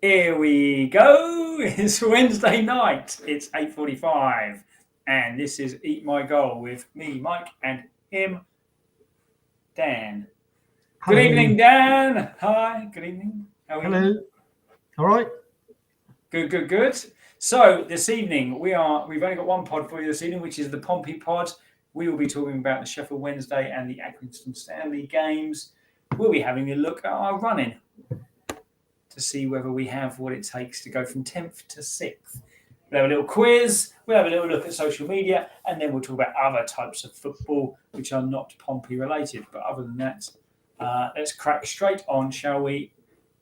Here we go. It's Wednesday night. It's 8:45. And this is Eat My Goal with me, Mike, and him, Dan. Hello. Good evening, Dan. Hi. Good evening. How are Hello. you? All right. Good. So this evening we've only got one pod for you this evening, which is the Pompey Pod. We will be talking about the Sheffield Wednesday and the Accrington Stanley games. We'll be having a look at our running to see whether we have what it takes to go from 10th to 6th. We'll have a little quiz, we'll have a little look at social media, and then we'll talk about other types of football which are not Pompey related. But other than that, let's crack straight on, shall we,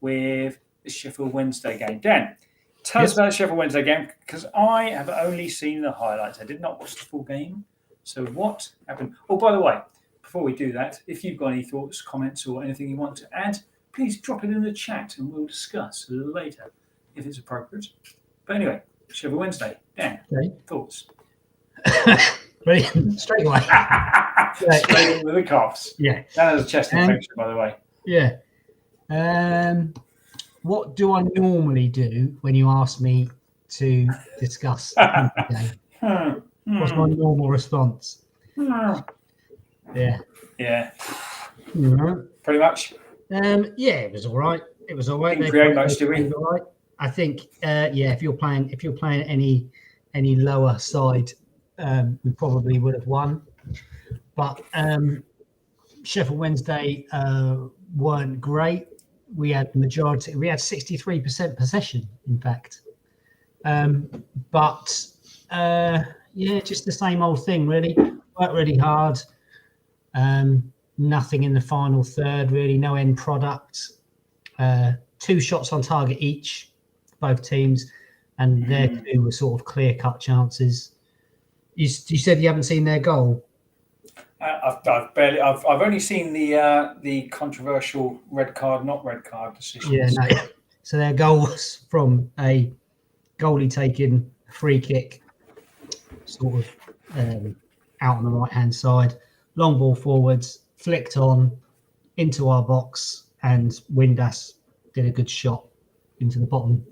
with the Sheffield Wednesday game. Dan, tell us about the Sheffield Wednesday game, because I have only seen the highlights. I did not watch the full game. So what happened? Oh, by the way, before we do that, if you've got any thoughts, comments, or anything you want to add, please drop it in the chat and we'll discuss a little later if it's appropriate. But anyway, Sheffield Wednesday. Dan, thoughts? Brilliant. Straight away. Straight in with the coughs. Yeah. Dan has a chest infection, by the way. Yeah. What do I normally do when you ask me to discuss the game? What's my normal response? Yeah. Pretty much. It was all right. Didn't create much, did we? All right. I think, if you're playing any lower side, we probably would have won. But Sheffield Wednesday weren't great. We had 63% possession, in fact. Just the same old thing, really. Worked really hard. Nothing in the final third, really. No end product. 2 shots on target each, both teams, and their 2 were sort of clear-cut chances. You said you haven't seen their goal. I've only seen the controversial red card, not red card decision. Yeah, no. So their goal was from a goalie taking a free kick, sort of out on the right-hand side, long ball forwards, flicked on into our box, and Windass did a good shot into the bottom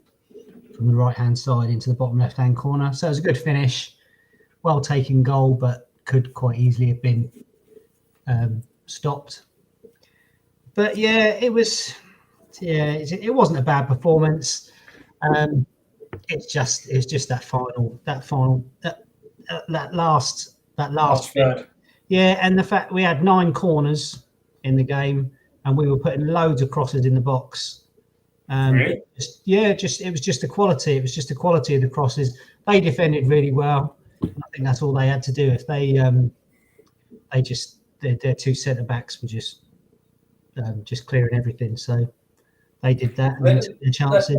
from the right-hand side into the bottom left-hand corner. So it was a good finish, well taken goal, but could quite easily have been stopped. But it was it wasn't a bad performance. It's just that last third. Yeah, and the fact we had 9 corners in the game, and we were putting loads of crosses in the box. Really? It was just the quality. It was just the quality of the crosses. They defended really well. I think that's all they had to do. If their 2 centre backs were just clearing everything, so they did that and took their chances.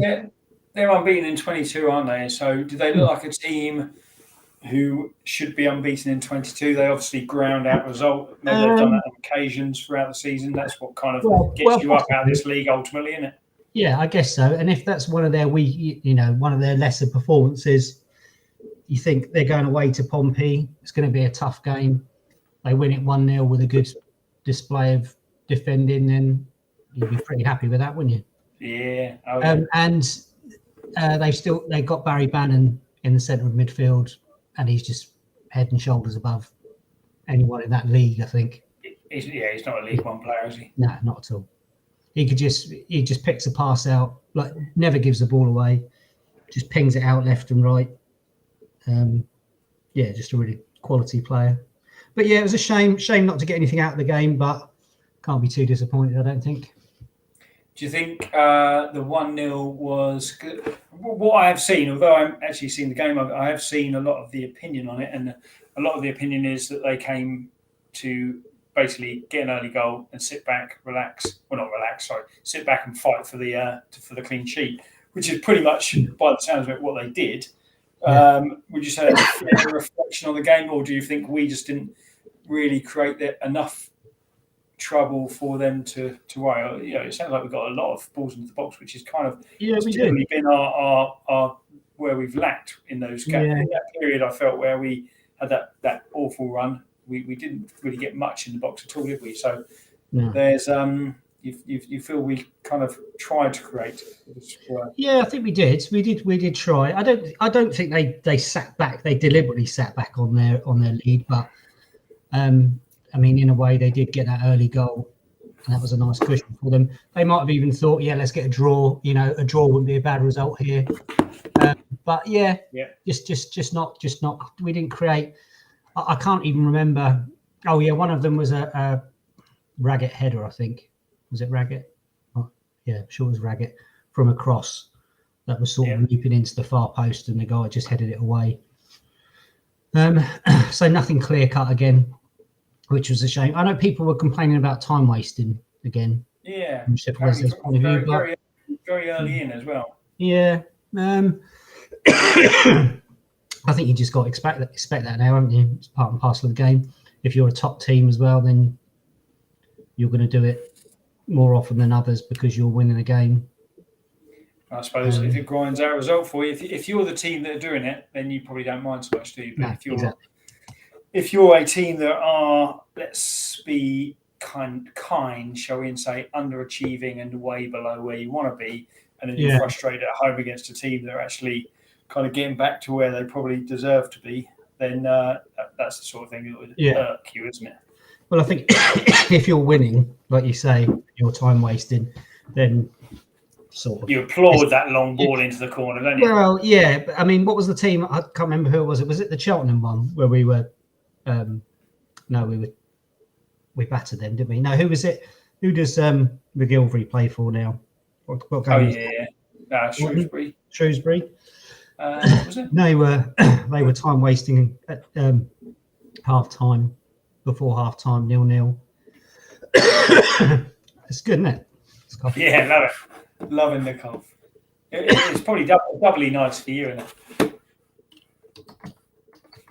They're unbeaten in 22, aren't they? So do they look like a team who should be unbeaten in 22? They obviously ground out result. Maybe they've done that on occasions throughout the season. That's what kind of gets you up out of this league ultimately, isn't it? Yeah, I guess so. And if that's one of their one of their lesser performances, you think they're going away to Pompey. It's going to be a tough game. They win it 1-0 with a good display of defending, then you'd be pretty happy with that, wouldn't you? Yeah. They've got Barry Bannon in the centre of midfield, and he's just head and shoulders above anyone in that league, I think. He's not a League One player, is he? No, not at all. He just picks a pass out, like never gives the ball away, just pings it out left and right. Just a really quality player. But it was a shame not to get anything out of the game, but can't be too disappointed, I don't think. Do you think the 1-0 was good? What I have seen, although I haven't actually seen the game, I have seen a lot of the opinion on it, and a lot of the opinion is that they came to basically get an early goal and sit back, sit back and fight for the clean sheet, which is pretty much, by the sounds of it, what they did. Would you say that's a reflection on the game, or do you think we just didn't really create enough trouble for them to worry? It sounds like we've got a lot of balls into the box, which is kind of generally been our where we've lacked in those games. In that period, I felt where we had that awful run, we didn't really get much in the box at all, did we? So there's You feel we kind of tried to create? Yeah, I think we did. We did try. I don't think they sat back. They deliberately sat back on their lead, but I mean, in a way, they did get that early goal, and that was a nice cushion for them. They might have even thought, yeah, let's get a draw. You know, a draw wouldn't be a bad result here. But yeah, just not. We didn't create. I can't even remember. Oh yeah, one of them was a Raggett header, I think. Was it Raggett? Oh, yeah, sure it was Raggett from a cross that was sort of leaping into the far post, and the guy just headed it away. So nothing clear cut again, which was a shame. I know people were complaining about time wasting again. Yeah, from Sheffield Wednesday's point of view, but very early in as well. Yeah, I think you just got to expect that now, haven't you? It's part and parcel of the game. If you're a top team as well, then you're going to do it more often than others because you're winning a game. I suppose if it grinds out a result for you, if you're the team that are doing it, then you probably don't mind so much, do you? But if you're a team that are, let's be kind, shall we say, underachieving and way below where you want to be, and then you're frustrated at home against a team that are actually kind of getting back to where they probably deserve to be, then that's the sort of thing that would irk you, isn't it? Well, I think if you're winning, like you say, you're time wasting, then sort of you applaud that long ball into the corner, don't you? Well, yeah, but I mean, what was the team? I can't remember who it was. Was it the Cheltenham one where we were? We battered them, didn't we? No, who was it? Who does McGilvery play for now? What Shrewsbury. Shrewsbury. Was it? They were time wasting at half time, before half time, 0-0. It's good, isn't it? Yeah, love it. Loving the cough. It's probably doubly nice for you, isn't it?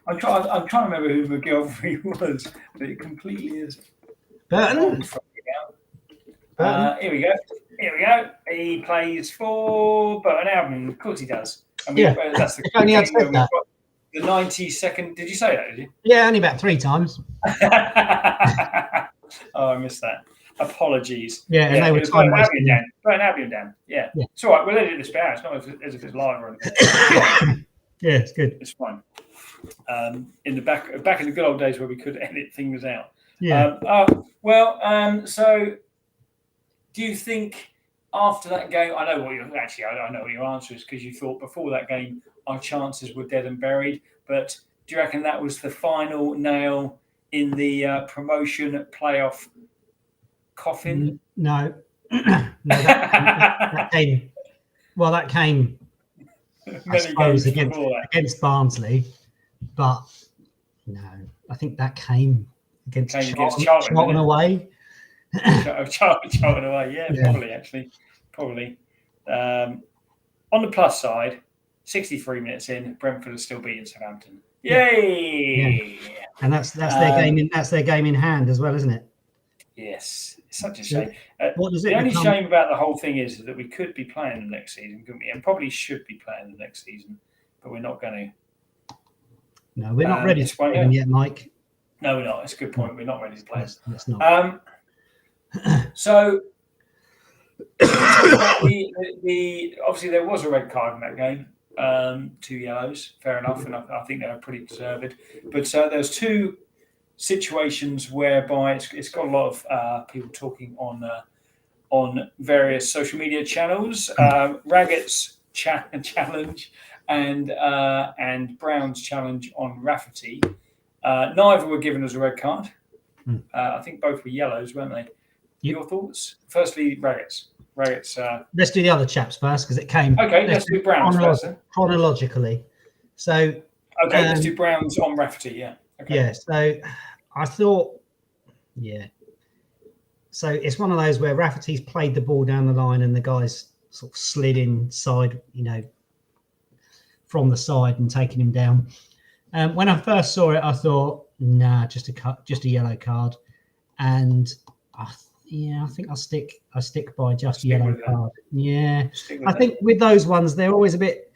I'm trying to remember who McGilvery was, but it completely is. Burton. Here we go. He plays for Burton Albion. Of course he does. I mean, that's the only had said that. The 92nd. Did you say that? Did you? Yeah, only about 3 times. Oh, I missed that. Apologies. Yeah, and they were time wasting. Burton Albion down. Yeah. It's all right. We'll edit this bit. It's not as if it's live or anything. Yeah, it's good. It's fine. In the back in the good old days where we could edit things out. Yeah. So do you think after that game? I know what your answer is, because you thought before that game our chances were dead and buried. But do you reckon that was the final nail in the promotion playoff coffin? No. That came. Well, that came. I suppose against Barnsley, but no, I think that came against Charlton away. Charlton away, probably. On the plus side, 63 minutes in, Brentford are still beating Southampton. Yay! Yeah. And that's their game. That's their game in hand as well, isn't it? Yes, it's such a shame. The only shame about the whole thing is that we could be playing them next season, couldn't we? And probably should be playing them next season, but we're not going to. No, we're not ready to play them yet, Mike. No, we're not. It's a good point. We're not ready to play. That's not. So, obviously there was a red card in that game, 2 yellows, fair enough, and I think they were pretty deserved. But there's 2 situations whereby it's got a lot of people talking on various social media channels. Raggett's challenge and Brown's challenge on Rafferty. Neither were given as a red card. I think both were yellows, weren't they? Yep. Your thoughts? Firstly, Raggett's. Let's do the other chaps first, because it came. Okay, let's do Brown's first. Chronologically. So. Okay, let's do Brown's on Rafferty. Yeah. Okay. Yeah. So I thought. Yeah. So it's one of those where Rafferty's played the ball down the line and the guys sort of slid inside, from the side and taken him down. When I first saw it, I thought, nah, just a yellow card, and I think I'll stick by just yellow card. Yeah, I think with those ones, they're always a bit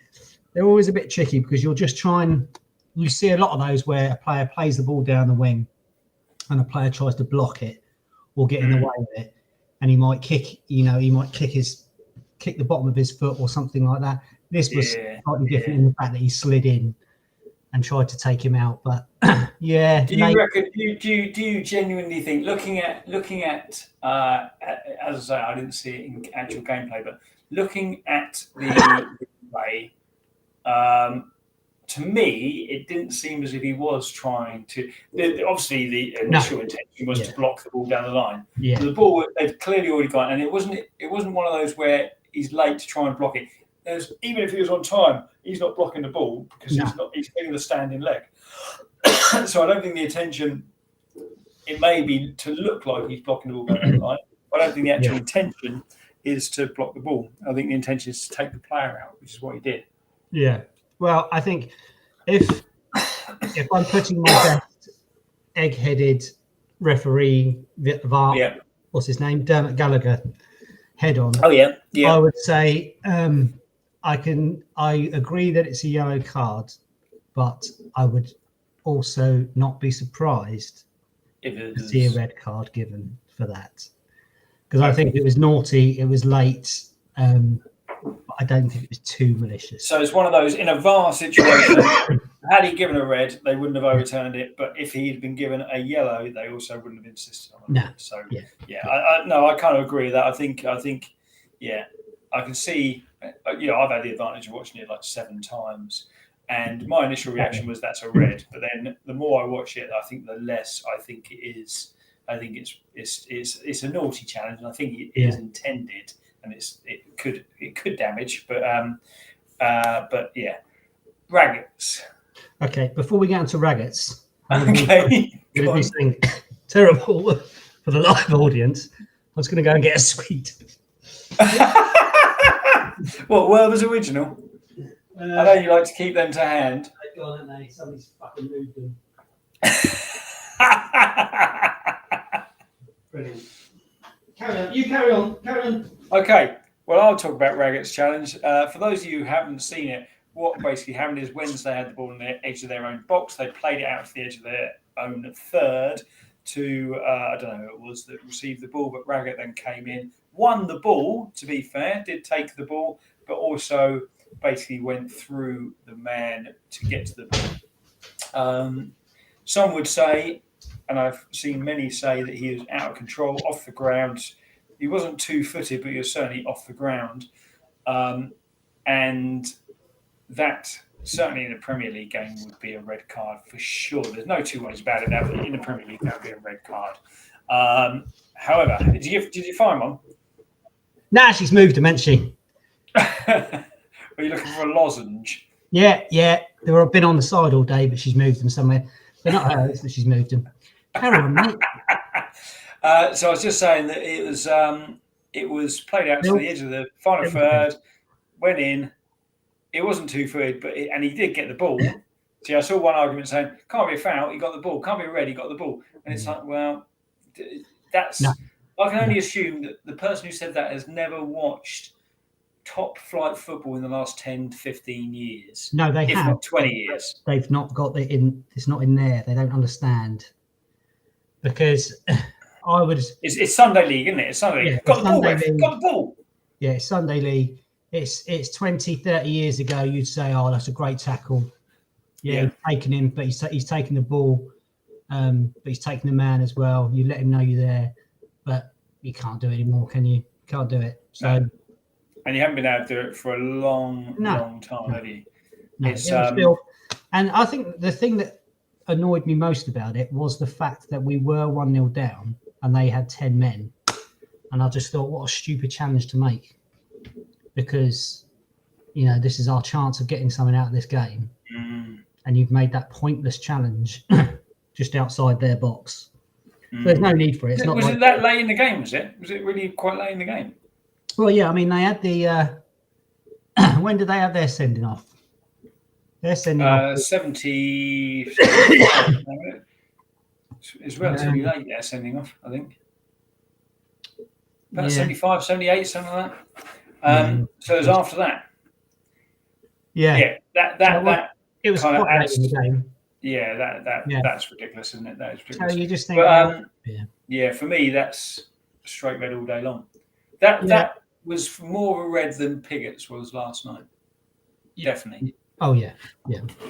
tricky, because you're just trying. You see a lot of those where a player plays the ball down the wing, and a player tries to block it or get in the way of it, and he might kick. He might kick the bottom of his foot or something like that. This was slightly different in the fact that he slid in and tried to take him out. But yeah, do you reckon? Do you genuinely think, looking at as I say, I didn't see it in actual gameplay, but looking at the play, to me, it didn't seem as if he was trying to. Obviously, the initial intention was to block the ball down the line. Yeah, the ball they'd clearly already got, and it wasn't one of those where he's late to try and block it. Even if he was on time, he's not blocking the ball because he's getting the standing leg. So I don't think the intention. It may be to look like he's blocking the ball going down the line. But I don't think the actual intention is to block the ball. I think the intention is to take the player out, which is what he did. Yeah. Well, I think if I'm putting my best egg-headed referee, what's his name, Dermot Gallagher, head on. Oh yeah. I would say I agree that it's a yellow card, but I would also not be surprised to see a red card given for that, because I think it was naughty, it was late. But I don't think it was too malicious. So it's one of those, in a VAR situation, had he given a red, they wouldn't have overturned it. But if he had been given a yellow, they also wouldn't have insisted on it. No. So I kind of agree with that. I think, I can see. I've had the advantage of watching it like 7 times, and my initial reaction was that's a red. But then the more I watch it, I think the less I think it is. I think it's a naughty challenge, and I think it is intended. And it could damage, but yeah, Raggets. Okay, before we get into Raggets, okay, going to do something terrible for the live audience. I was going to go and get a sweet. What Werther's original? I know you like to keep them to hand. They've gone, haven't they? Somebody's fucking moved them. Brilliant. Carry on. Okay, well, I'll talk about Raggets Challenge. For those of you who haven't seen it, what basically happened is Wednesday had the ball on the edge of their own box. They played it out to the edge of their own third to, I don't know who it was that received the ball, but Raggett then came in, won the ball, to be fair, did take the ball, but also basically went through the man to get to the ball. Some would say, and I've seen many say, that he was out of control, off the ground. He wasn't 2-footed, but he was certainly off the ground. And that, certainly in a Premier League game, would be a red card for sure. There's no two ways about it. That in the Premier League, that would be a red card. However, did you find one? Nah, she's moved them, hasn't she? Are you looking for a lozenge? Yeah. They were been on the side all day, but she's moved them somewhere. They're not hers, but she's moved them. Carry on, mate. So I was just saying that it was played out to the edge of the final third, went in. It wasn't 2-footed, and he did get the ball. See, I saw one argument saying, can't be a foul, he got the ball. Can't be a red, he got the ball. And it's like, well, that's... No. I can only assume that the person who said that has never watched top flight football in the last 10 to 15 years. No, they if have. Not 20 years. They've not got it in. It's not in there. They don't understand. Because I would... It's Sunday League, isn't it? It's Sunday League. Yeah, got the ball. Yeah, it's Sunday League. It's 20, 30 years ago, you'd say, oh, that's a great tackle. Yeah. He's taken him, but he's taken the ball. But he's taken the man as well. You let him know you're there. But you can't do it anymore, can you? Can't do it. So, no. And you haven't been able to do it for a long time, have you? No, it's, still, and I think the thing that annoyed me most about it was the fact that we were 1-0 down and they had 10 men. And I just thought, what a stupid challenge to make. Because, this is our chance of getting something out of this game. And you've made that pointless challenge just outside their box. So there's no need for it. It's not was it that late in the game, was it? Was it really quite late in the game? Well, yeah, I mean, they had the... when did they have their sending off? Their sending off... 70... It's relatively late, their sending off, I think. About 75, 78, something like that. So it was after that. Yeah. That it was kind of quite late in the game. Yeah, that's ridiculous, isn't it? That is ridiculous. So you just think, for me, that's straight red all day long. That was more of a red than Pigot's was last night. Yeah. Definitely. Oh yeah,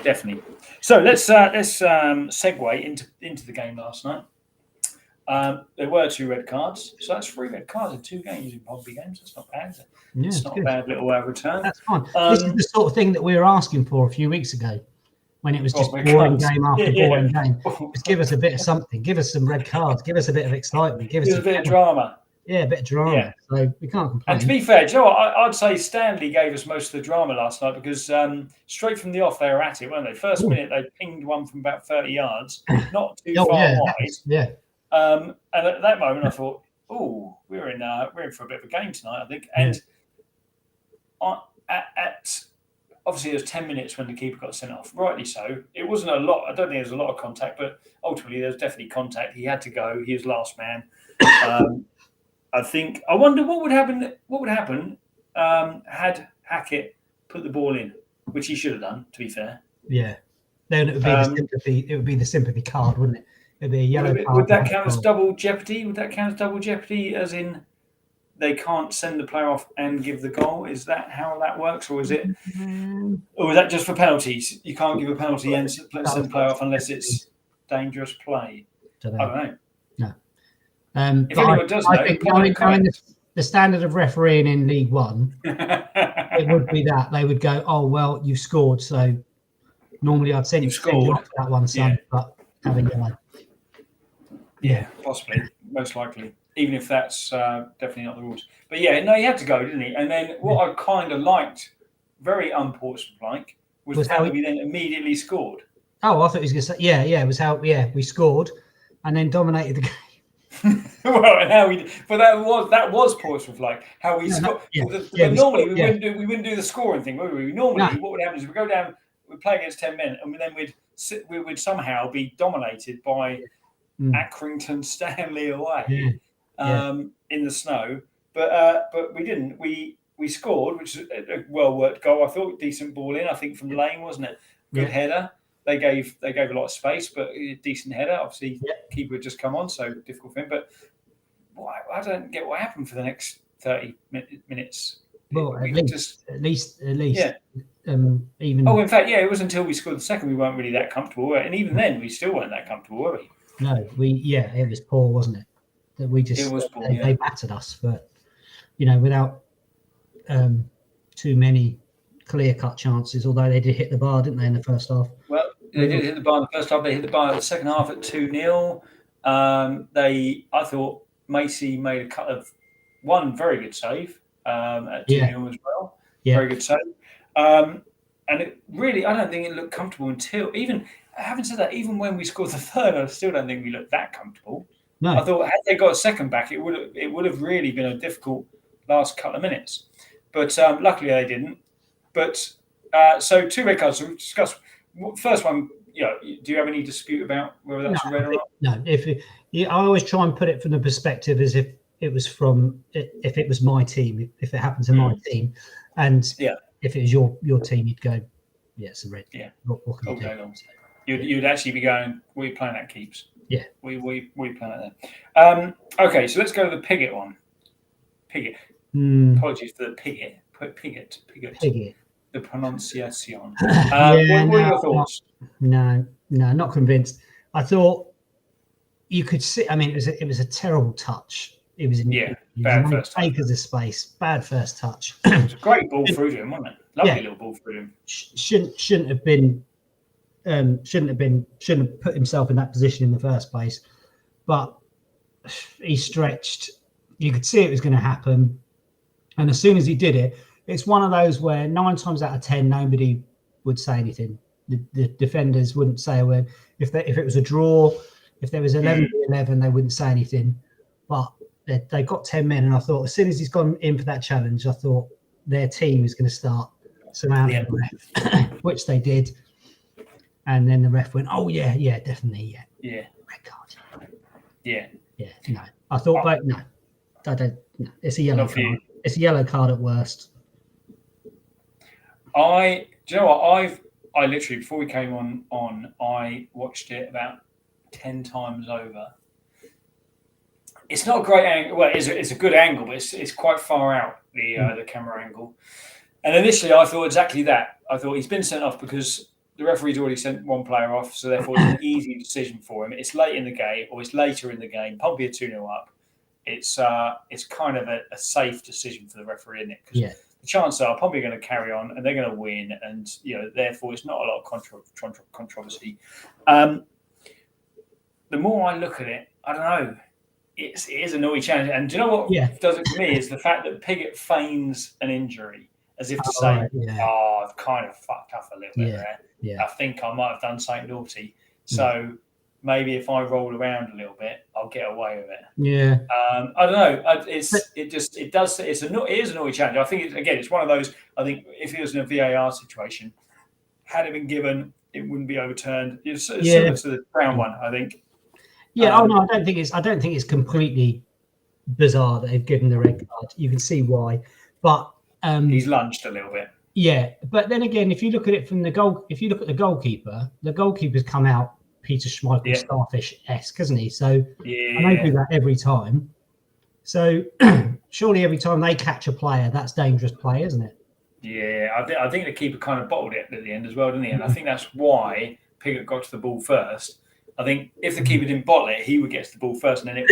definitely. So let's segue into the game last night. There were 2 red cards, so that's 3 red cards in 2 games in Pompey games. That's not bad, is it? Yeah, it's not good. a bad little return. That's fine. This is the sort of thing that we were asking for a few weeks ago, when it was just boring game after boring game. Just give us a bit of something. Give us some red cards. Give us a bit of excitement. Give us a bit of drama. Yeah, a bit of drama. Yeah. So we can't complain. And to be fair, do you know what? I'd say Stanley gave us most of the drama last night because straight from the off they were at it, weren't they? First minute they pinged one from about 30 yards, not too far wide. And at that moment I thought, oh, we're in for a bit of a game tonight, I think. And at obviously there was 10 minutes when the keeper got sent off. Rightly so. It wasn't a lot. I don't think there was a lot of contact, but ultimately there was definitely contact. He had to go. He was last man. I wonder what would happen. What would happen had Hackett put the ball in, which he should have done. To be fair. Yeah. Then it would be the sympathy. It would be the sympathy card, wouldn't it? It'd be a yellow card. Would that count as double jeopardy? Would that count as double jeopardy? As in, they can't send the player off and give the goal. Is that how that works, or is it? Or is that just for penalties? You can't give a penalty and send the player off unless it's dangerous play. I don't know. No. If anyone does know, I think the standard of refereeing in League One, it would be that they would go, "Oh well, you scored, so normally I'd send you off that one, son, but have a yellow." Yeah, possibly, most likely, even if that's definitely not the rules. But yeah, no, he had to go, didn't he? And then what I kind of liked, very unsportsmanlike, was how we then immediately scored. Oh, I thought he was going to say, it was how we scored and then dominated the game. Well, and how but that was sportsmanlike. How we scored. Normally we wouldn't do the scoring thing, would we? Normally, what would happen is we go down, we play against 10 men, and then we would somehow be dominated by Accrington Stanley away in the snow. But we didn't. We scored, which is a well worked goal. I thought decent ball in. I think from Lane, wasn't it? Good header. They gave a lot of space, but a decent header. Obviously, keeper had just come on, so difficult for him. But I don't get what happened for the next 30 minutes. Well, at least. Yeah. Even. Oh, in fact, it was until we scored the second we weren't really that comfortable, and even then we still weren't that comfortable, were we? No, it was poor, wasn't it? That we just it was poor, they battered us, but without too many clear-cut chances. Although they did hit the bar, didn't they, in the first half? Well, they did hit the bar in the first half. They hit the bar in the second half at 2-0. I thought Macy made one very good save at 2-0 as well. Yeah. Very good save. And it really, I don't think it looked comfortable until having said that, even when we scored the third, I still don't think we looked that comfortable. No. I thought had they got a second back, it would have really been a difficult last couple of minutes. But luckily they didn't. But so 2 red cards. So we'll discuss. First one, do you have any dispute about whether that's a red or not? No. I always try and put it from the perspective as if it was if it was my team, if it happened to my team, and if it was your team, you'd go, it's a red. Yeah. What can you do? You'd actually be going, we're playing at keeps. Yeah. We playing at there. Okay, so let's go to the Pigott one. Pigott. Apologies for the Pigott. Pigott. The pronunciation. What are your thoughts? No, not convinced. I thought you could see. I mean, it was a terrible touch. It was bad first touch. Acres of space. Bad first touch. It was a great ball through him, wasn't it? Lovely little ball through him. Shouldn't have been. Shouldn't have put himself in that position in the first place. But he stretched. You could see it was going to happen, and as soon as he did it. It's one of those where 9 times out of 10 nobody would say anything. The defenders wouldn't say a word. If it was a draw, if there was 11-11, they wouldn't say anything. But they got 10 men, and I thought as soon as he's gone in for that challenge, I thought their team is going to start surrounding the ref, which they did. And then the ref went, "Oh yeah, definitely, yeah, red card." Yeah. No, I thought, no, I don't. No, it's a yellow card. It's a yellow card at worst. Do you know what? I literally, before we came on, I watched it about 10 times over. It's not a great angle. Well, it's a good angle, but it's quite far out, the camera angle. And initially, I thought exactly that. I thought he's been sent off because the referee's already sent one player off, so therefore it's an easy decision for him. It's late in the game, or it's later in the game. Pompey are 2-0 up. It's kind of a safe decision for the referee, isn't it? Because the chances are Pompey are going to carry on and they're going to win, and therefore it's not a lot of controversy. The more I look at it, I don't know. It is a naughty challenge, and do you know what does it for me is the fact that Pigott feigns an injury as if to say, I've kind of fucked up a little bit there. Yeah. I think I might have done something naughty. So maybe if I roll around a little bit, I'll get away with it. Yeah. I don't know. It is a naughty challenge. I think it's one of those. I think if it was in a VAR situation, had it been given, it wouldn't be overturned. It's similar to the Brown one, I think. Yeah. No, I don't think it's completely bizarre that they've given the red card. You can see why, but. He's lunged a little bit. Yeah, but then again, if you look at it from the goal, if you look at the goalkeeper's come out Peter Schmeichel Starfish-esque, hasn't he? So and they do that every time. So surely every time they catch a player, that's dangerous play, isn't it? Yeah, I think the keeper kind of bottled it at the end as well, didn't he? And I think that's why Pigott got to the ball first. I think if the keeper didn't bottle it, he would get to the ball first, and then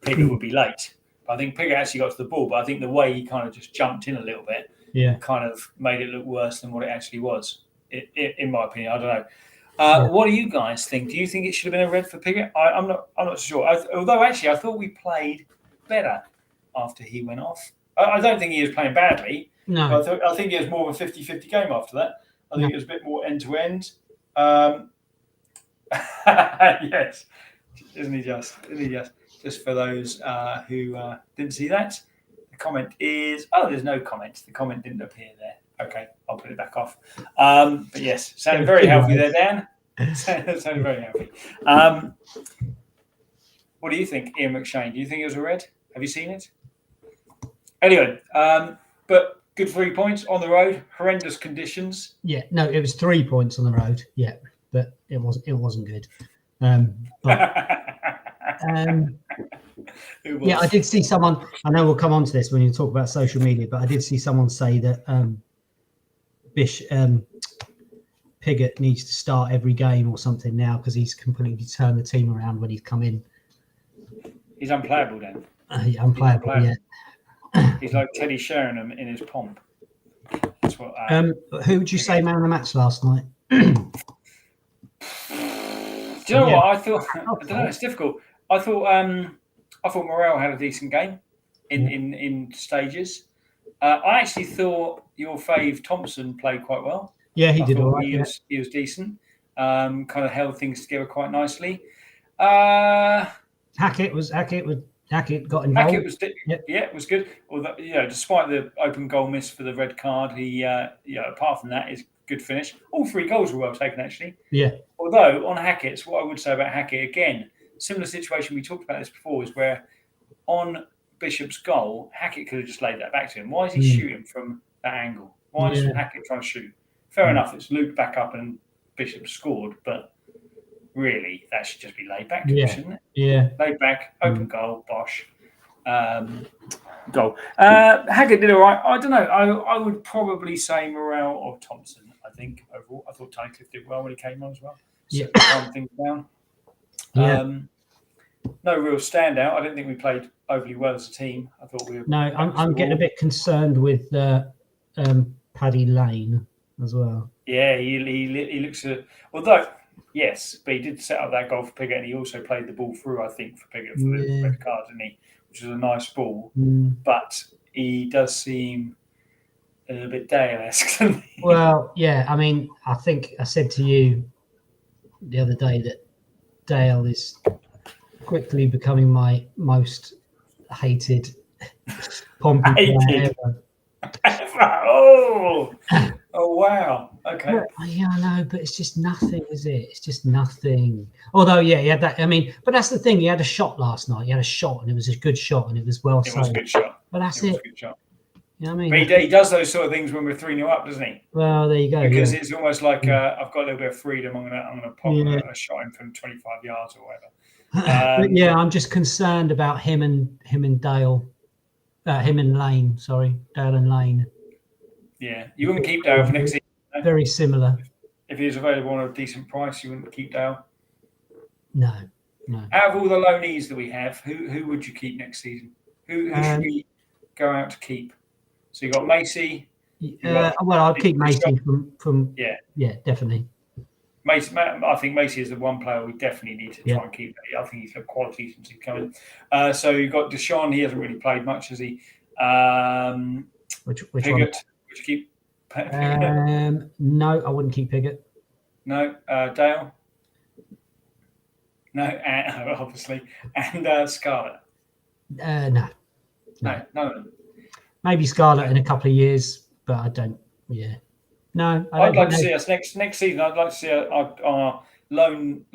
Pigott would be late. I think Pigott actually got to the ball, but I think the way he kind of just jumped in a little bit kind of made it look worse than what it actually was, in my opinion. I don't know. What do you guys think? Do you think it should have been a red for Pigott? I'm not sure. Although actually, I thought we played better after he went off. I don't think he was playing badly. No. I think it was more of a 50-50 game after that. I think it was a bit more end-to-end. Yes. Isn't he just? Just for those who didn't see that, the comment is... Oh, there's no comment. The comment didn't appear there. Okay, I'll put it back off. But yes, sounded very healthy there, Dan. Sounded very healthy. What do you think, Ian McShane? Do you think it was a red? Have you seen it? Anyway, but good 3 points on the road. Horrendous conditions. Yeah, no, it was 3 points on the road. Yeah, but it wasn't good. Yeah, I did see someone. I know we'll come on to this when you talk about social media, but I did see someone say that Pigott needs to start every game or something now because he's completely turned the team around when he's come in. He's unplayable then. Unplayable, yeah. He's like Teddy Sheringham in his pomp. That's what. Who would you say man of the match last night? Do you know what I thought? I don't know. It's difficult. I thought Morel had a decent game in stages. I actually thought your fave Thompson played quite well. Yeah, he did all right. He was decent. Kind of held things together quite nicely. Hackett got involved. Hackett was it was good. Although despite the open goal miss for the red card, he apart from that, is good finish. All 3 goals were well taken actually. Yeah. Although on Hackett's, what I would say about Hackett again, similar situation we talked about this before, is where on Bishop's goal, Hackett could have just laid that back to him. Why is he shooting from that angle? Why is Hackett trying to shoot? Fair enough, it's looped back up and Bishop scored, but really that should just be laid back to him, shouldn't it? Yeah. Laid back, open goal, bosh. Goal. Hackett did all right. I don't know. I would probably say Morel or Thompson, I think, overall. I thought Tunnicliffe did well when he came on as well. So calm things down. No real standout. I don't think we played overly well as a team. I thought we were. No, I'm getting a bit concerned with Paddy Lane as well. Yeah, he looks at. Although, yes, but he did set up that goal for Pigott, and he also played the ball through, I think, for Pigott for the red card, didn't he? Which was a nice ball. But he does seem a little bit Dale-esque, doesn't he? Well, yeah. I mean, I think I said to you the other day that Dale is quickly becoming my most hated Pompey player ever. Oh wow. Okay. Yeah, I know, but it's just nothing, is it? It's just nothing. Although, he had that. I mean, but that's the thing. He had a shot last night. He had a shot, and it was a good shot, and it was well. It was a good shot. But that's it. Was a good shot. You know what I But mean? he does those sort of things when we're 3-0 up, doesn't he? Well, there you go. Because yeah. it's almost like I've got a little bit of freedom. I'm gonna pop Yeah. a shot in from 25 yards or whatever. But yeah, I'm just concerned about him and Dale, him and Lane. Sorry, Dale and Lane. Yeah, you wouldn't keep Dale for next season. No? Very similar. If he was available on a decent price, you wouldn't keep Dale. No. Out of all the loanees that we have, who would you keep next season? Who should we go out to keep? So you got Macy. Well, I'd keep Macy from. Yeah, definitely. Macy, I think Macy is the one player we definitely need to try and keep. I think he's got quality since he's coming. So you've got Deshaun. He hasn't really played much, has he? Which Piggott, one? would you keep? No, I wouldn't keep Piggott. No. Dale. No, obviously, and Scarlett. No. None of them. Maybe Scarlett in a couple of years, but I don't. Yeah. No, I'd like to see us next season. I'd like to see our loan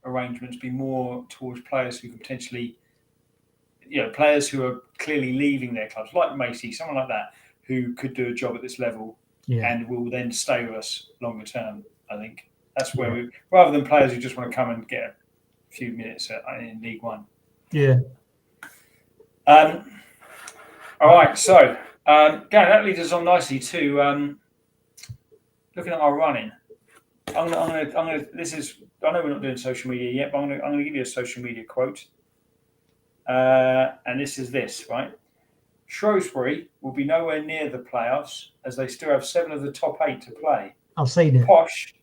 arrangements be more towards players who could potentially, players who are clearly leaving their clubs, like Macy, someone like that, who could do a job at this level and will then stay with us longer term. I think that's where we, rather than players who just want to come and get a few minutes in League One. Yeah. All right, so. That leads us on nicely to looking at our running. I'm gonna. This is. I know we're not doing social media yet, but I'm gonna give you a social media quote. And this is this, right? Shrewsbury will be nowhere near the playoffs as they still have 7 of the top 8 to play. I've seen it. Posh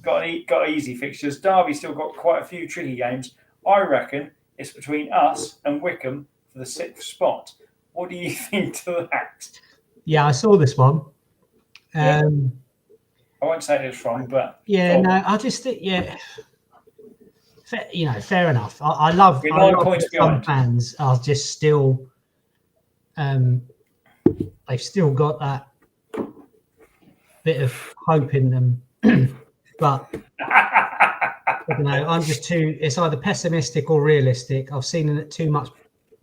got easy fixtures. Derby still got quite a few tricky games. I reckon it's between us and Wycombe for the 6th spot. What do you think to that? Yeah, I saw this one. I won't say it's wrong, but I just think fair enough. I love some fans are just still they've still got that bit of hope in them, but I don't know. I'm just too. It's either pessimistic or realistic. I've seen it too much.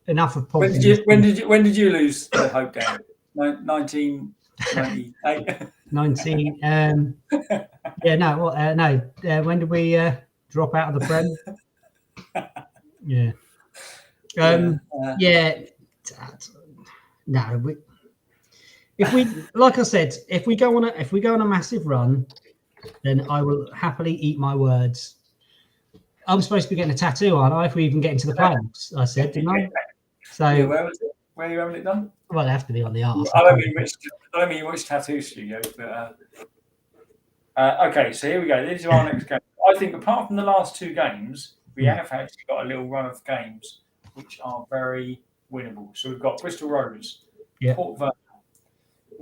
Enough of Pompey. When did you lose the hope down? 1998. 19. When did we drop out of the Prem? No. If we, like I said, if we go on a massive run, then I will happily eat my words. I'm supposed to be getting a tattoo, aren't I? If we even get into the playoffs, I said, didn't I? So where was it? Where are you having it done? Well, they have to be on the arse. I don't mean which tattoo studio, but okay. So here we go. This is our next game. I think apart from the last 2 games, we have actually got a little run of games which are very winnable. So we've got Bristol Rovers, Port Vale,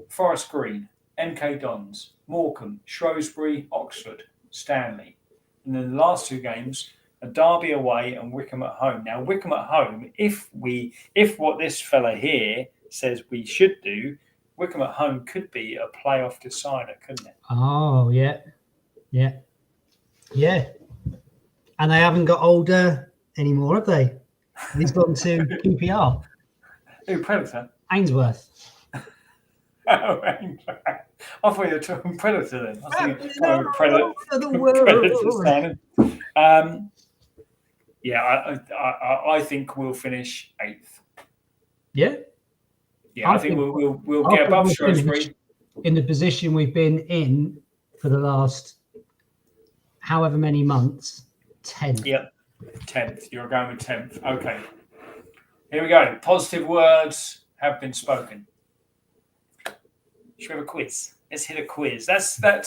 Forest Green, MK Dons, Morecambe, Shrewsbury, Oxford, Stanley, and then the last 2 games. A Derby away and Wycombe at home. Now, Wycombe at home, if what this fella here says we should do, Wycombe at home could be a playoff decider, couldn't it? Oh, yeah. And they haven't got older anymore, have they? He's gone to QPR. Who, Predator? Ainsworth. Oh, Ainsworth. I thought you were talking Predator then. I was thinking Predator signing. I think we'll finish 8th. Yeah. Yeah, I think we'll get above Shrewsbury. In the position we've been in for the last however many months, 10th. Yep, 10th. You're going with 10th. Okay. Here we go. Positive words have been spoken. Should we have a quiz? Let's hit a quiz. Was that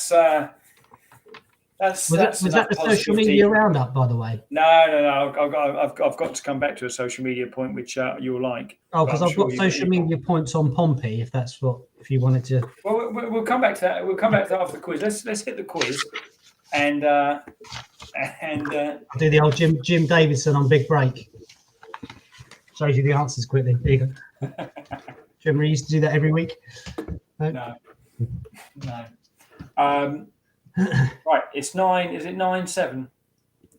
the social media roundup, by the way? No. I've got to come back to a social media point which you'll like. Oh, because I've got social media points on Pompey. If you wanted to. Well, we'll come back to that. We'll come back to that after the quiz. Let's hit the quiz, and I'll do the old Jim Davidson on Big Break. Shows you the answers quickly. There you go. Remember, he used to do that every week. No. Right, it's 9. Is it 9-7? Is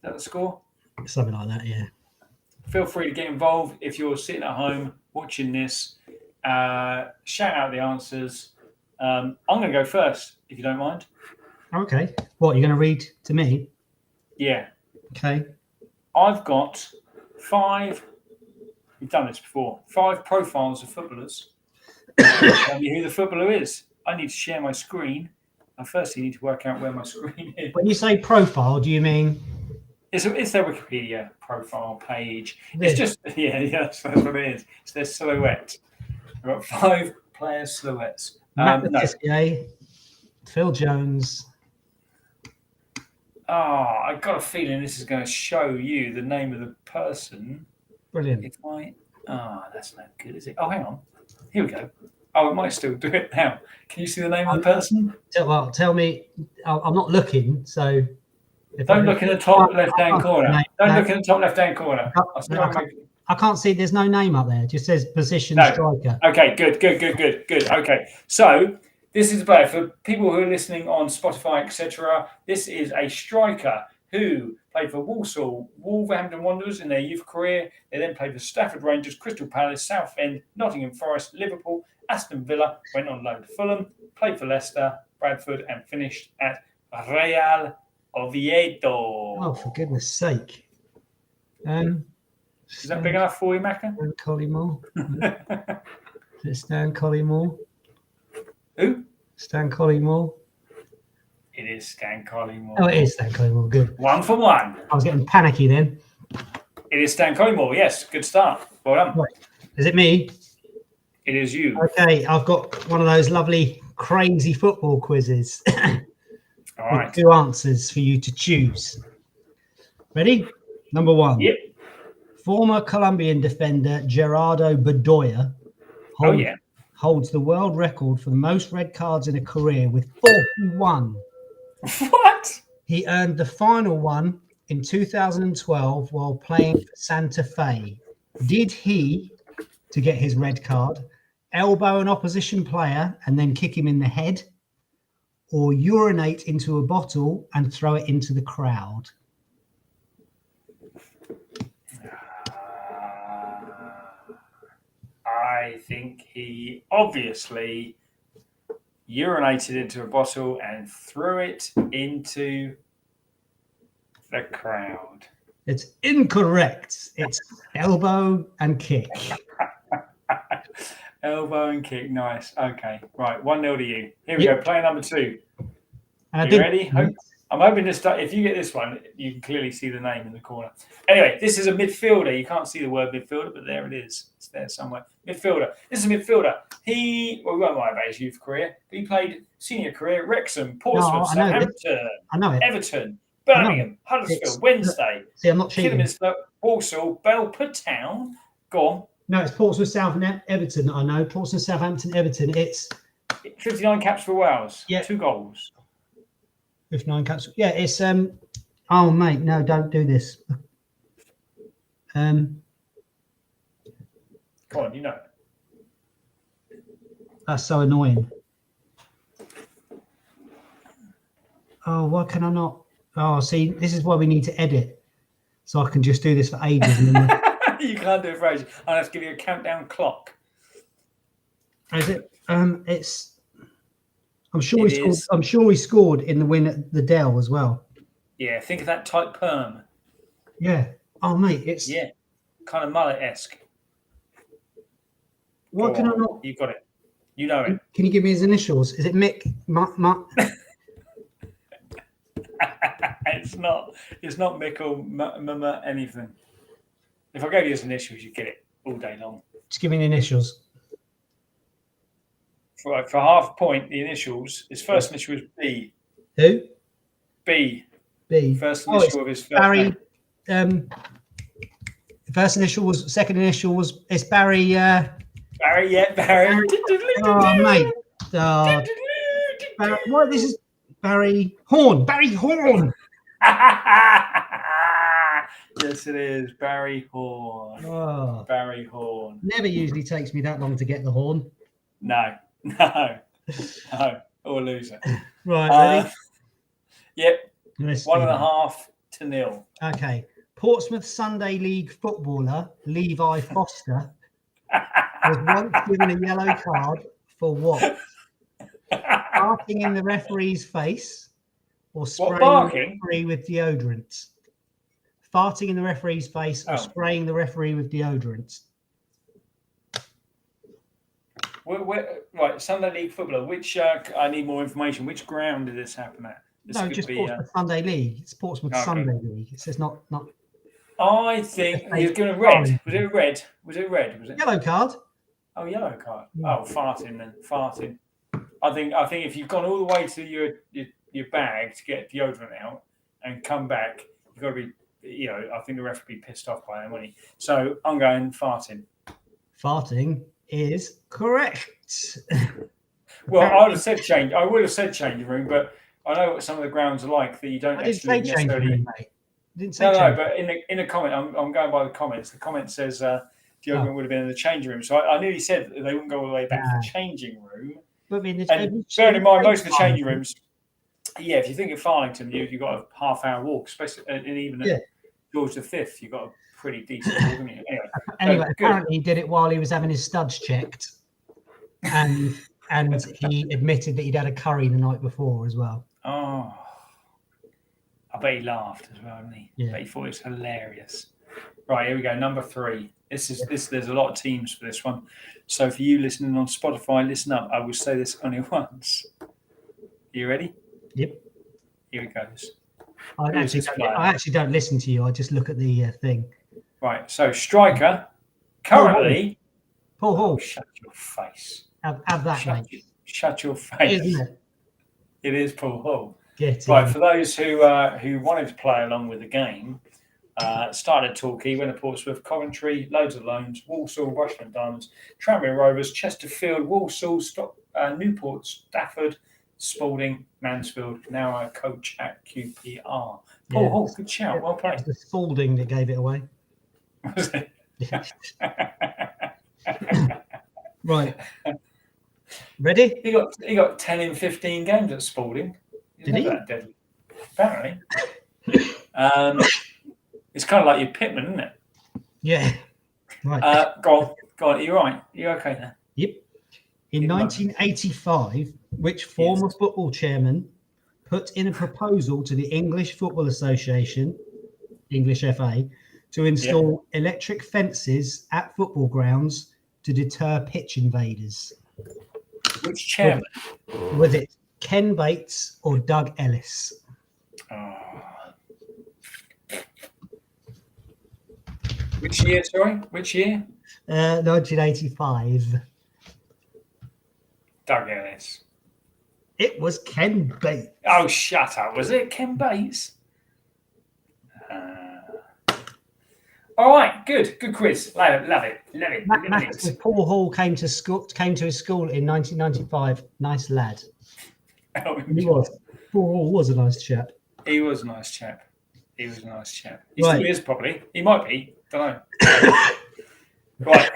that the score? Something like that, yeah. Feel free to get involved if you're sitting at home watching this Shout out the answers. I'm going to go first, if you don't mind. Okay. What, you're going to read to me? Yeah. Okay. I've got 5. We've done this before. 5 profiles of footballers. Tell me who the footballer is. I need to share my screen. I firstly need to work out where my screen is. When you say profile, do you mean? It's their Wikipedia profile page. This? It's just that's what it is. It's their silhouette. I've got 5 player silhouettes. Matt No. Letizia, Phil Jones. I've got a feeling this is going to show you the name of the person. Brilliant. If that's no good, is it? Oh, hang on. Here we go. Oh, it might still do it now. Can you see the name of the person? Tell me. I'm not looking, so. Don't look in the top left-hand corner. Don't look in the top left-hand corner. I can't see. There's no name up there. It just says position striker. Okay, good. Okay, so this is a player for people who are listening on Spotify, etc. This is a striker who played for Walsall, Wolverhampton Wanderers in their youth career. They then played for Stafford Rangers, Crystal Palace, Southend, Nottingham Forest, Liverpool, Aston Villa, went on loan to Fulham, played for Leicester, Bradford, and finished at Real Oviedo. Oh, for goodness sake. Is that big enough for you, Macca? Stan Collymore. Is it Stan Collymore? Who? Stan Collymore. It is Stan Collymore. Oh, it is Stan Collymore. Good. 1 for 1. I was getting panicky then. It is Stan Collymore. Yes, good start. Well done. Right. Is it me? It is you. Okay, I've got one of those lovely crazy football quizzes. All right. 2 answers for you to choose. Ready? Number 1. Yep. Former Colombian defender Gerardo Bedoya holds the world record for the most red cards in a career with 41. What? He earned the final one in 2012 while playing for Santa Fe. Did he, to get his red card, elbow an opposition player and then kick him in the head, or urinate into a bottle and throw it into the crowd? I think he obviously urinated into a bottle and threw it into the crowd. It's incorrect. It's elbow and kick. Elbow and kick. Nice. Okay. Right. 1-0 to you. Here we go. Player number 2. And you ready? I'm hoping to start. If you get this one, you can clearly see the name in the corner. Anyway, this is a midfielder. You can't see the word midfielder, but there it is. It's there somewhere. Midfielder. This is a midfielder. We won't worry about his youth career, but he played senior career at Wrexham, Portsmouth, Southampton, Everton, Birmingham, Huddersfield, Wednesday. See, I'm not cheating. Kidderminster, Walsall, Belper Town. Go on. No, it's Portsmouth, Southampton, Everton. I know. Portsmouth, Southampton, Everton. It's 59 caps for Wales. Yeah. 2 goals. 59 caps. Yeah, it's oh mate, no, don't do this. Come on, you know. That's so annoying. Oh, why can I not? Oh, see, this is why we need to edit, so I can just do this for ages. And then you can't do it for ages. I'll have to give you a countdown clock. Is it? It's. I'm sure he scored. I'm sure he scored in the win at the Dell as well. Yeah, think of that tight perm. Yeah. Oh, mate, it's kind of mullet-esque. Why can I not? You got it. You know it. Can you give me his initials? Is it Mick? It's not Mick or Mama anything. If I gave you his initials, you get it all day long. Just give me the initials. For half point, the initials. His first initial was B. Who? B. First initial of his first Barry. name. First initial was. Second initial was. It's Barry. Barry. Yeah, Barry. Oh, mate. Barry, what? This is Barry Horn. Barry Horn. Yes, it is Barry Horn. Oh. Barry Horn. Never usually takes me that long to get the horn. No. Or loser. Right. Ready? Yep. 1.5-0. Okay. Portsmouth Sunday League footballer Levi Foster was once given a yellow card for what? Farting in the referee's face or spraying the barking? referee with deodorant? Farting in the referee's face or spraying the referee with deodorant? Right, Sunday League footballer. Which I need more information. Which ground did this happen at? This No, just Portsmouth Sunday League. It's Portsmouth Sunday League. It says not. I think he was going to red. Was it red? Was it red? Was it yellow card? Oh, yellow card. Oh, farting then. Farting. I think if you've gone all the way to your bag to get deodorant out and come back, you've got to be. I think the ref would be pissed off by that, wouldn't he? So I'm going farting. Farting is correct. Well, I would have said change. I would have said changing room, but I know what some of the grounds are like that you don't actually necessarily. Room, mate. Didn't say no, but in the comment, I'm going by the comments. The comment says deodorant would have been in the changing room. So I nearly said that they wouldn't go all the way back to the changing room. But bearing in mind, most of the changing rooms. Yeah, if you think of Farlington, you've got a half-hour walk, especially, and even at George V, you've got a pretty decent walk, haven't you? Anyway, apparently he did it while he was having his studs checked, and he admitted that he'd had a curry the night before as well. Oh, I bet he laughed as well, didn't he? Yeah. I bet he thought it was hilarious. Right, here we go. Number 3. This. There's a lot of teams for this one. So for you listening on Spotify, listen up. I will say this only once. You ready? Yep. Here it goes. I actually don't listen to you. I just look at the thing. Right. So striker currently. Paul Hall. Oh, shut your face. Have that, mate. Shut your face. Isn't it? It is Paul Hall. Right. For those who wanted to play along with the game, started Torquay, went to Portsmouth, Coventry, loads of loans, Walsall, Rushden Diamonds, Tranmere Rovers, Chesterfield, Walsall, Newport, Stafford, Spalding, Mansfield, now a coach at QPR. Paul Hall, good shout, well played. It was the Spalding that gave it away. Was it? Right. Ready? He got 10 in 15 games at Spalding. Did he? That deadly. Apparently. It's kind of like your Pittman, isn't it? Yeah. Right. Go on. Are you right? Are you okay there? Yep. In 1985, which former football chairman put in a proposal to the English Football Association, English FA, to install electric fences at football grounds to deter pitch invaders? Which chairman? Was it Ken Bates or Doug Ellis? Which year, sorry? Which year? 1985. Doug Ellis. It was Ken Bates. Oh, shut up. Was it Ken Bates? All right, good quiz. Love it. Paul Hall came to his school in 1995. Nice lad. Oh, he was. Paul Hall was a nice chap. He was a nice chap. He still is, probably. He might be. Don't know. Right.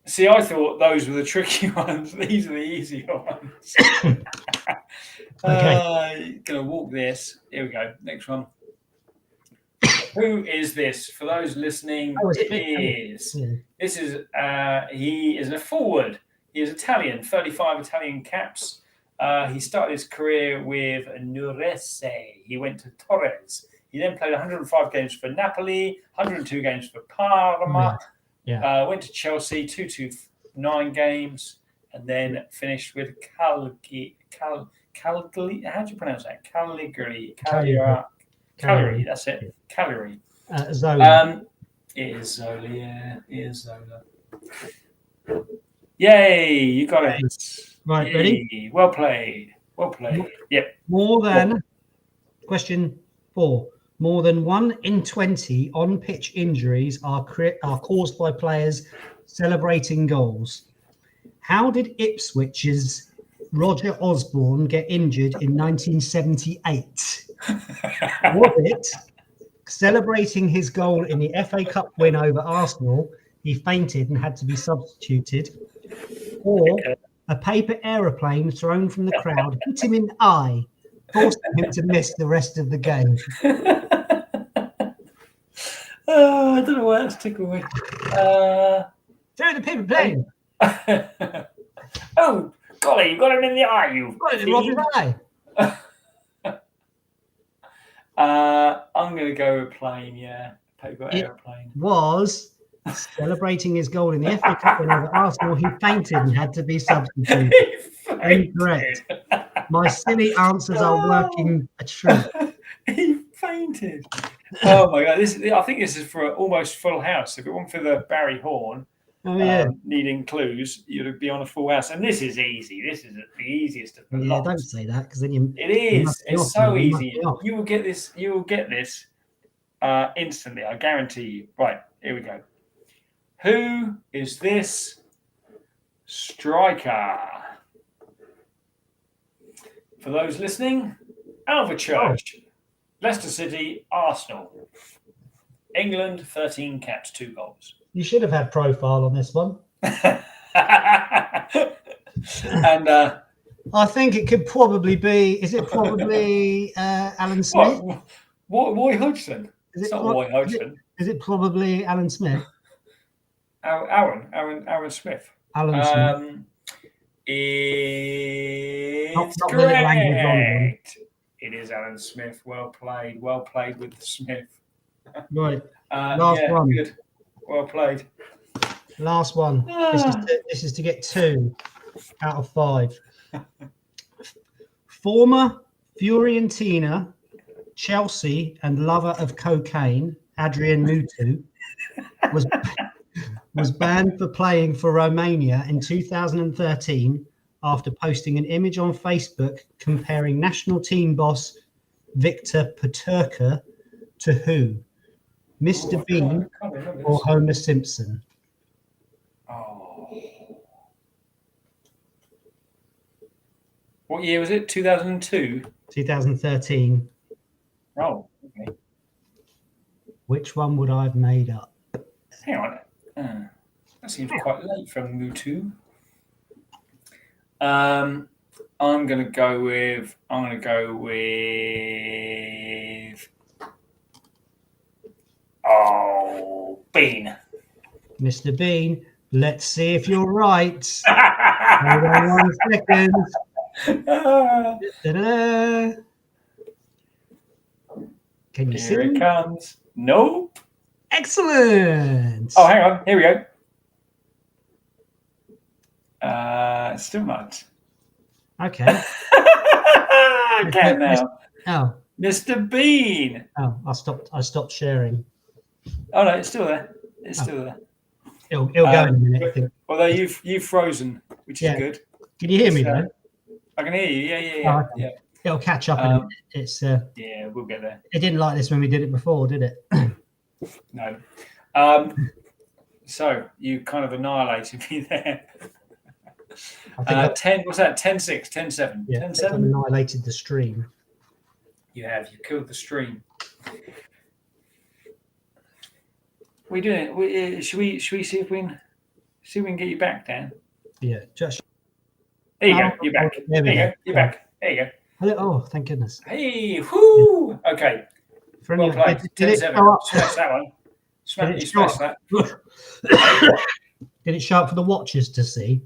See, I thought those were the tricky ones. These are the easier ones. Okay. Gonna walk this. Here we go. Next one. Who is this? For those listening, he is a forward. He is Italian, 35 Italian caps. He started his career with Nurese. He went to Torres. He then played 105 games for Napoli, 102 games for Parma. Went to Chelsea, 229 games, and then finished with Cagliari. How do you pronounce that? Cagliari. That's it. Cagliari. Zola. It is Zola. Yeah, it is Zola. Yay! You got it. Right, Yay. ready? Well played. Yep. Question 4. More than 1 in 20 on-pitch injuries are caused by players celebrating goals. How did Ipswich's Roger Osborne get injured in 1978? Was it celebrating his goal in the FA Cup win over Arsenal? He fainted and had to be substituted. Or a paper aeroplane thrown from the crowd hit him in the eye, forcing him to miss the rest of the game. I don't know why that's tickled me. Through the paper plane. Oh, golly, you got him in the eye, you. Got it in Robbie's eye. I'm going to go with plane, yeah. Paper It aeroplane. was celebrating his goal in the FA Cup win over Arsenal. He fainted and had to be substituted. Incorrect. My silly answers are working a treat. He fainted. Oh my god! I think this is for almost full house. If it weren't for the Barry Horn needing clues, you'd be on a full house. And this is easy. This is the easiest of the lot. Don't say that because then you. It is. It's so easy. You will get this. You will get this instantly. I guarantee you. Right, here we go. Who is this striker? For those listening, Alva Church, Leicester City, Arsenal. England, 13 caps, 2 goals. You should have had profile on this one. And I think it could probably be. Is it probably Alan Smith? What Roy Hodgson? It's not Roy Hodgson. Is it probably Alan Smith? Aaron Smith. Alan Smith. It's not correct. It is Alan Smith. Well played. Well played with Smith. Right. Last one. Good. Well played. Last one. This is to get 2 out of 5. Former Fiorentina, Chelsea, and lover of cocaine, Adrian Mutu, was banned for playing for Romania in 2013 after posting an image on Facebook comparing national team boss Victor Peterka to who? Mr. Bean or Homer Simpson? Oh. What year was it? 2002? 2013. Oh, okay. Which one would I have made up? Hang on. That seems quite late from Mutu. I'm going to go with. Oh, Bean. Mr. Bean. Let's see if you're right. Hold on 1 second. Da-da-da. Can you see? Here it comes. Nope. Excellent. Oh, hang on. Here we go. Still not. Okay. I can now. Oh. Mr. Bean. Oh, I stopped sharing. Oh no, it's still there. It's still there. It'll go in a minute, I think. Although you've frozen, which is good. Can you hear me though? I can hear you. Yeah. Oh, okay. Yeah. It'll catch up in a minute. It's yeah, we'll get there. It didn't like this when we did it before, did it? No. So you kind of annihilated me there. I think 10. What's that? 10-6, 10-7, yeah, 10-7. Annihilated the stream. You have. You killed the stream. We doing it. Should we see if we can get you back, Dan? Yeah, just. There you go. You're back. There you go. You're back. There you go. Hello. Oh, thank goodness. Hey, whoo! Okay. Well played. 10-7. Smash that one. Smash that. Did it show up for the watchers to see?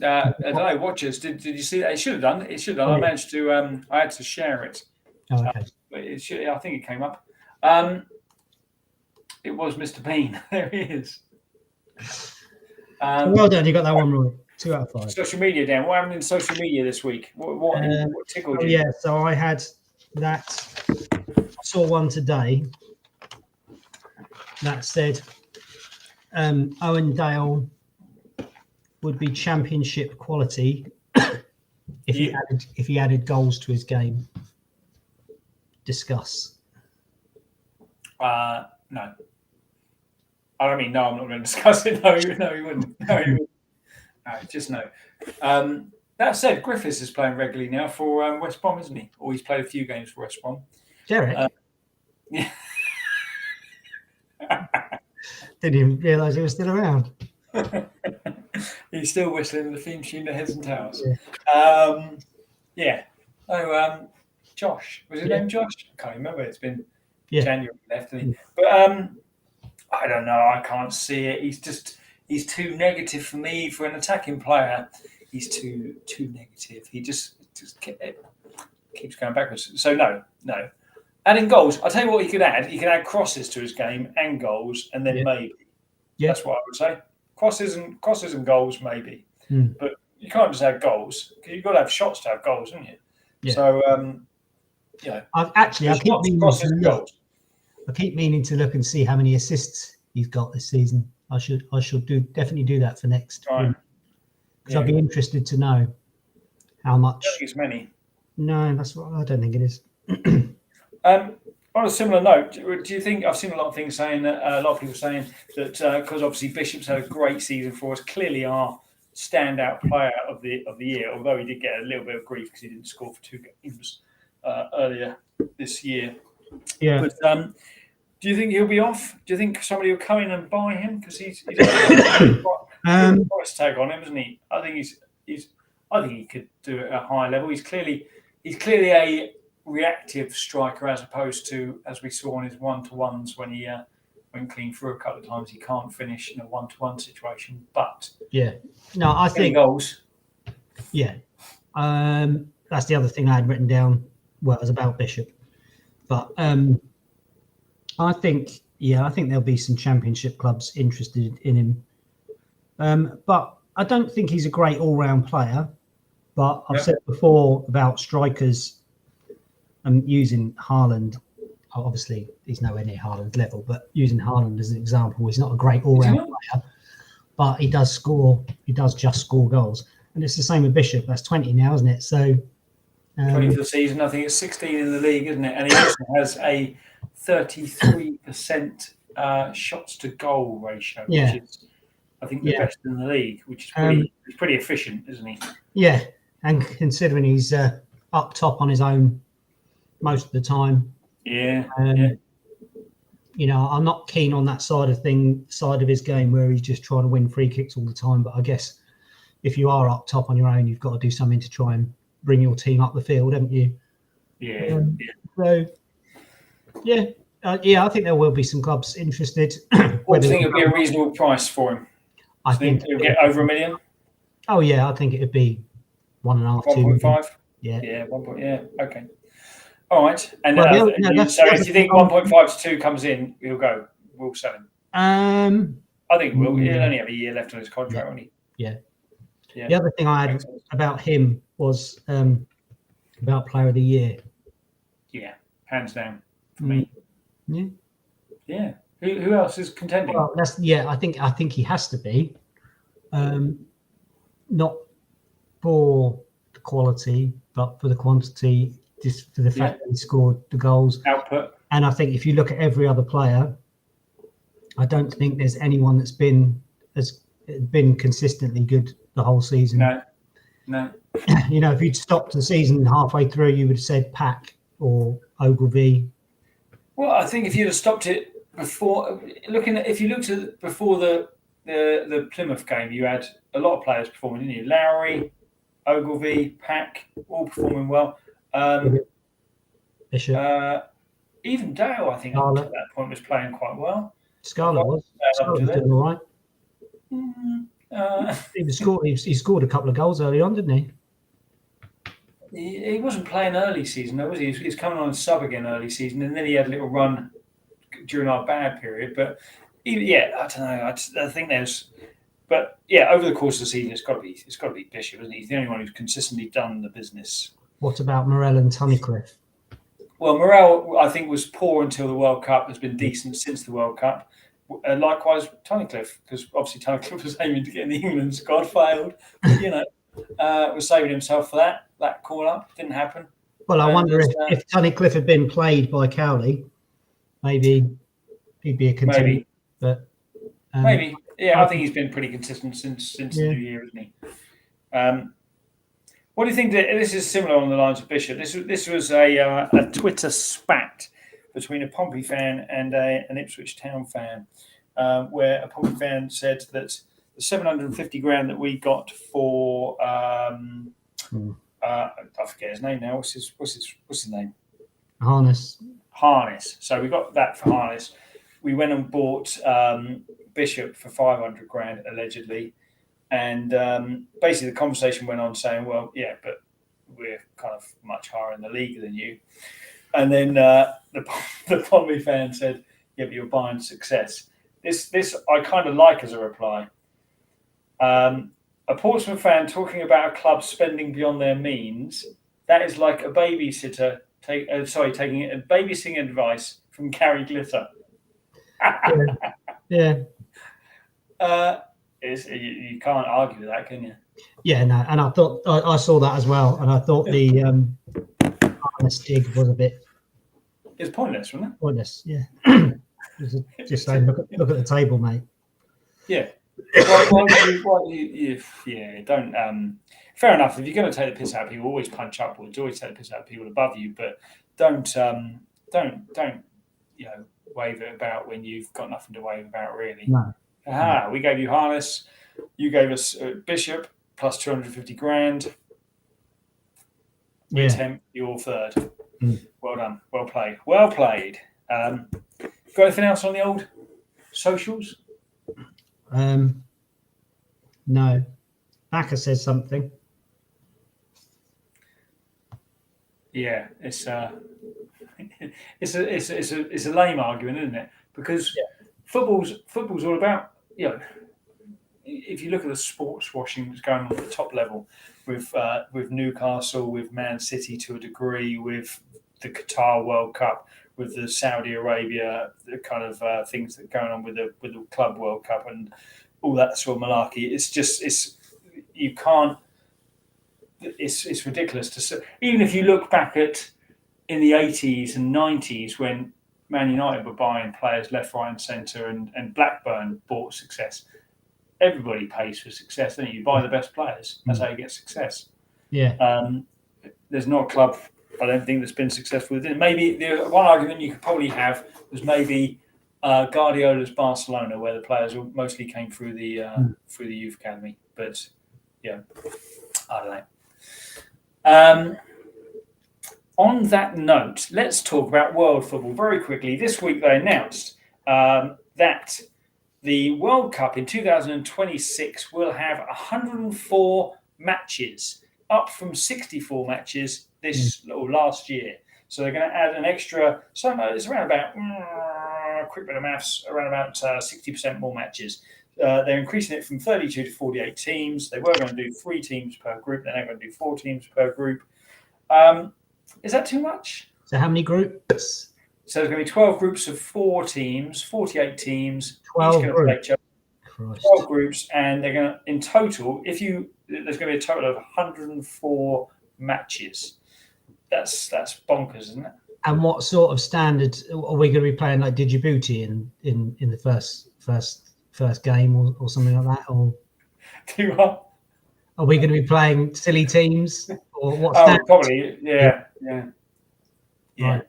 I don't know. Watchers. Did you see that? It should have done. It should have done. I managed to. I had to share it. Oh, okay. It should. I think it came up. It was Mr. Bean. There he is. Well done. You got that one right. 2 out of 5. Social media, Dan. What happened in social media this week? What tickled you? Yeah. So I had that. I saw one today that said Owen Dale would be championship quality if he added goals to his game. Discuss. No. I don't mean no. I'm not going to discuss it. No, you wouldn't. No, you wouldn't. No, just no. That said, Griffiths is playing regularly now for West Brom, isn't he? Or he's played a few games for West Brom. Derek. Yeah. Didn't even realise he was still around. He's still whistling the theme tune to Heads and Tails. Yeah. Josh. Was his name Josh? I can't remember. It's been January left, isn't he? Yeah. But I don't know. I can't see it. He's just he's too negative for me for an attacking player. He's too negative. He just keeps going backwards. So no. Adding goals, I'll tell you what he could add. He could add crosses to his game and goals, and then maybe. Yeah. That's what I would say. Crosses and goals, maybe. But you can't just add goals, because you've got to have shots to have goals, haven't you? Yeah. So, I keep meaning to look and see how many assists he's got this season. I should definitely do that for next. Right. Because I'd be interested to know how much. I don't think it's many. No, that's what I don't think it is. On a similar note, do you think I've seen a lot of things saying that a lot of people saying that because obviously Bishop's had a great season for us, clearly our standout player of the year, although he did get a little bit of grief because he didn't score for 2 games earlier this year. Yeah. But do you think he'll be off? Do you think somebody will come in and buy him because he's quite a price tag on him, isn't he? I think I think he could do it at a high level. He's clearly a reactive striker as opposed to, as we saw on his one-to-ones when he went clean through a couple of times. He can't finish in a one-to-one situation, but I think goals. Yeah, that's the other thing I had written down. Well, it was about Bishop, but I think there'll be some Championship clubs interested in him. But I don't think he's a great all-round player. But I've said before about strikers. Using Haaland, obviously he's nowhere near Haaland's level, but using Haaland as an example, he's not a great all-round player, but he does score. He does just score goals, and it's the same with Bishop. That's 20 now, isn't it? So 20 for the season. I think it's 16 in the league, isn't it? And he also has a 33% shots to goal ratio, which is, I think, the best in the league. Which is pretty efficient, isn't he? Yeah, and considering he's up top on his own most of the time. I'm not keen on that side of his game where he's just trying to win free kicks all the time. But I guess if you are up top on your own, you've got to do something to try and bring your team up the field, haven't you? So, I think there will be some clubs interested. What do you think would be a reasonable price for him? I think he'll get over $1 million. Oh yeah, I think it would be 1.5, 1.5. Yeah. 1. Yeah. Okay. All right. And so if you think 1.5 to 2 comes in, we'll sell him. I think we'll. He'll only have a year left on his contract, won't he? Yeah. The other thing I had about him was about Player of the Year. Yeah, hands down for me. Yeah. Yeah. Who else is contending? Well, I think he has to be. Not for the quality, but for the quantity. Just for the fact that he scored the goals. Output. And I think if you look at every other player, I don't think there's anyone that's been consistently good the whole season. No. If you'd stopped the season halfway through, you would have said Pack or Ogilvy. Well, I think if you'd have stopped it before, before the Plymouth game, you had a lot of players performing, didn't you? Lowry, Ogilvy, Pack, all performing well. Bishop. Even Dale, I think, up to that point was playing quite well. Scarlett was doing all right. He scored a couple of goals early on, didn't he? He wasn't playing early season, though, was he? He was coming on as sub again early season, and then he had a little run during our bad period. But I don't know. I think there's. But over the course of the season, it's got to be Bishop, isn't he? He's the only one who's consistently done the business. What about Morel and Tunnicliffe? Well, Morel, I think, was poor until the World Cup. Has been decent since the World Cup. Likewise, Tunnicliffe, because obviously Tunnicliffe was aiming to get in the England squad, failed. But, was saving himself for that call up. Didn't happen. Well, I wonder if Tunnicliffe had been played by Cowley, maybe he'd be a contender. Maybe, but maybe. Yeah, I think he's been pretty consistent since the new year, isn't he? What do you think? This is similar on the lines of Bishop. This was a Twitter spat between a Pompey fan and an Ipswich Town fan, where a Pompey fan said that the 750 grand that we got for I forget his name now. What's his name? Harness. So we got that for Harness. we went and bought Bishop for 500 grand allegedly, and basically the conversation went on saying, well, yeah, but we're kind of much higher in the league than you. And then the Pompey fan said, yeah, but you're buying success. This I kind of like as a reply. A Portsmouth fan talking about a club spending beyond their means, that is like a babysitter taking a babysitting advice from Gary Glitter. Yeah. You can't argue with that, can you? Yeah, no, and I thought I saw that as well, and I thought the honest dig was a bit. It's pointless, wasn't it? Pointless, yeah. Just saying, look at the table, mate. Yeah. Yeah, don't. Fair enough. If you're going to take the piss out of people, always punch upwards. Always take the piss out of people above you, but don't wave it about when you've got nothing to wave about, really. No. We gave you harness. You gave us Bishop plus 250 grand. We're 10th, you're third. Well done. Well played. Well played. Got anything else on the old socials? No. Backer says something. Yeah, it's a lame argument, isn't it? Because football's all about, if you look at the sports washing that's going on at the top level with Newcastle, with Man City to a degree, with the Qatar World Cup, with the Saudi Arabia, the kind of things that are going on with the Club World Cup and all that sort of malarkey. It's ridiculous to say. Even if you look back at in the 80s and 90s when Man United were buying players left, right, and centre, and Blackburn bought success. Everybody pays for success, don't you? You buy the best players. That's how you get success. Yeah. There's not a club, I don't think, that's been successful with it. Maybe the one argument you could probably have was maybe Guardiola's Barcelona, where the players mostly came through the youth academy. But yeah, I don't know. On that note, let's talk about world football very quickly. This week they announced that the World Cup in 2026 will have 104 matches, up from 64 matches last year. So they're going to add an extra. So it's around about quick bit of maths, around about 60% more matches. They're increasing it from 32 to 48 teams. They were going to do 3 teams per group. They're now going to do 4 teams per group. Is that too much? So how many groups? So there's going to be 12 groups of 4 teams, 48 teams. 12 groups. 12 groups, and they're going to, in total, there's going to be a total of 104 matches. That's bonkers, isn't it? And what sort of standard are we going to be playing? Like Djibouti in the first game or something like that? Or do what? Are we going to be playing silly teams or what? Probably, yeah. Right.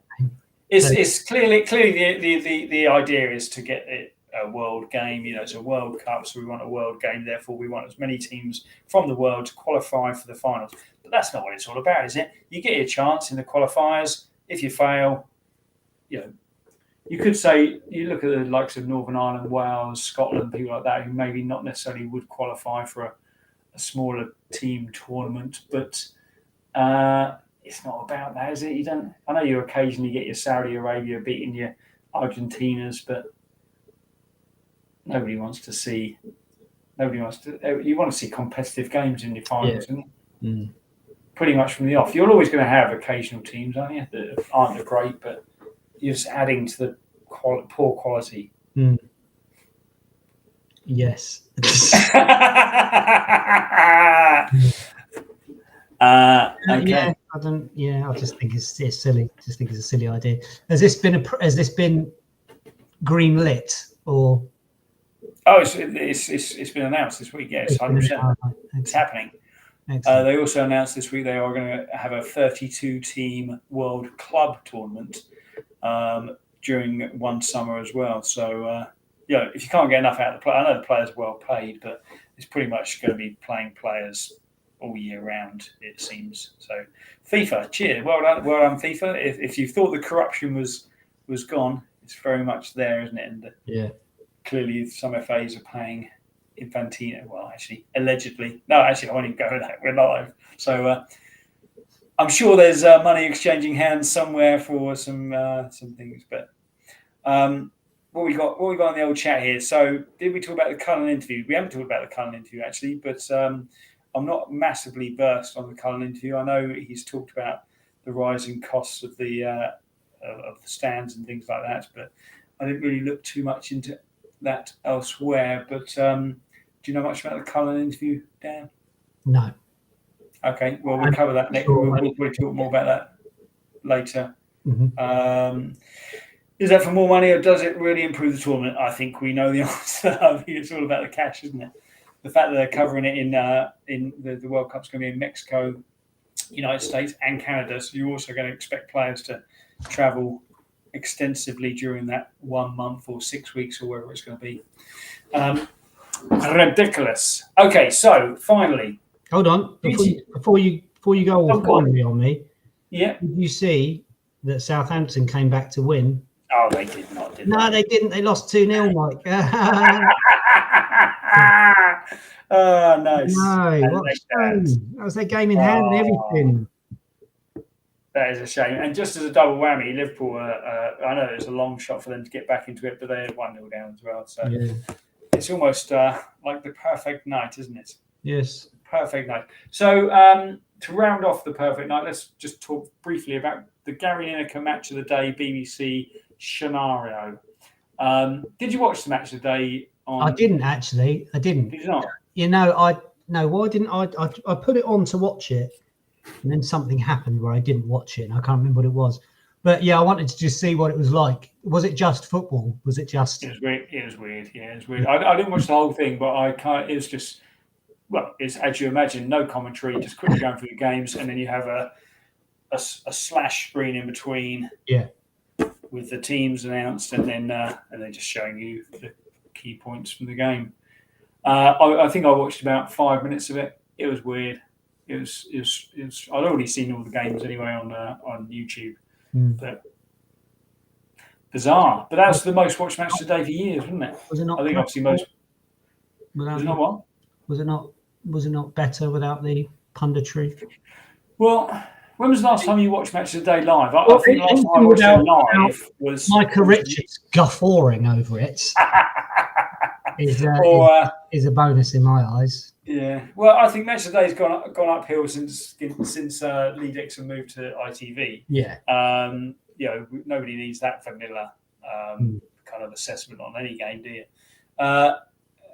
It's clearly the idea is to get it a world game. It's a World Cup, so we want a world game. Therefore, we want as many teams from the world to qualify for the finals. But that's not what it's all about, is it? You get your chance in the qualifiers. If you fail, you could say you look at the likes of Northern Ireland, Wales, Scotland, people like that, who maybe not necessarily would qualify for a smaller team tournament, but it's not about that, is it? I know you occasionally get your Saudi Arabia beating your Argentinas, but nobody wants to see. You want to see competitive games in your finals, isn't it? Pretty much from the off. You're always going to have occasional teams, aren't you, that aren't great, but you're just adding to the poor quality. Yes. Okay. Yeah, I just think it's silly. I just think it's a silly idea. Has this been green lit or? Oh, it's been announced this week. Yes, 100%. It's happening. They also announced this week they are going to have a 32-team World Club tournament during one summer as well. So, if you can't get enough out of the play, I know the players are well paid, but it's pretty much going to be playing players all year round, it seems. So, FIFA, cheers, well done, FIFA. If you thought the corruption was gone, It's very much there, isn't it? And Yeah. clearly some FAs are paying Infantino. Well, actually, allegedly. No, actually, I won't even go with that. We're live. So I'm sure there's money exchanging hands somewhere for some things. But what we got in the old chat here. So did we talk about the Cullen interview? We haven't talked about the Cullen interview, actually. But I'm not massively versed on the Cullen interview. I know he's talked about the rising costs of the stands and things like that, but I didn't really look too much into that elsewhere. But do you know much about the Cullen interview, Dan? No. Okay, well, we'll cover that next. We'll talk more about that later. Mm-hmm. Is that for more money, or does it really improve the tournament? I think we know the answer. I think it's all about the cash, isn't it? The fact that they're covering it in the World Cup's going to be in Mexico, United States, and Canada, so you're also going to expect players to travel extensively during that 1 month or 6 weeks or wherever it's going to be. Ridiculous. Okay, so finally, hold on before you go all finally on me. Yeah. Did you see that Southampton came back to win? Oh, they did not. No, they didn't. They lost 2-0, Mike. Oh, nice. No, what a shame. That was their game in hand and everything. That is a shame. And just as a double whammy, Liverpool, I know it's a long shot for them to get back into it, but they're 1-0 down as well. So it's almost like the perfect night, isn't it? Yes. Perfect night. So to round off the perfect night, let's just talk briefly about the Gary Lineker match of the day, BBC scenario. Did you watch the match of the day? I didn't actually. I didn't. Did you not? Why didn't I put it on to watch it, and then something happened where I didn't watch it, and I can't remember what it was. But yeah, I wanted to just see what it was like. Was it just football? Was it just? It was weird. Yeah, it was weird. I didn't watch the whole thing, but I can't. It was just, well, it's as you imagine, no commentary, just quickly going through the games, and then you have a slash screen in between. Yeah. With the teams announced, and then just showing you the key points from the game. I think I watched about 5 minutes of it. It was weird. It was. I'd already seen all the games anyway on YouTube, but bizarre. But that's the most watched match today for years, wasn't it? Was it not? I think obviously most. Was it not what? Was it not better without the punditry? Well, when was the last time you watched Match of the Day live? I think the last time I watched it live was Micah Richards guffawing over it. is a bonus in my eyes. Yeah, well, I think Match of the Day's gone uphill since Lee Dixon moved to ITV. Yeah. Nobody needs that vanilla kind of assessment on any game, do you?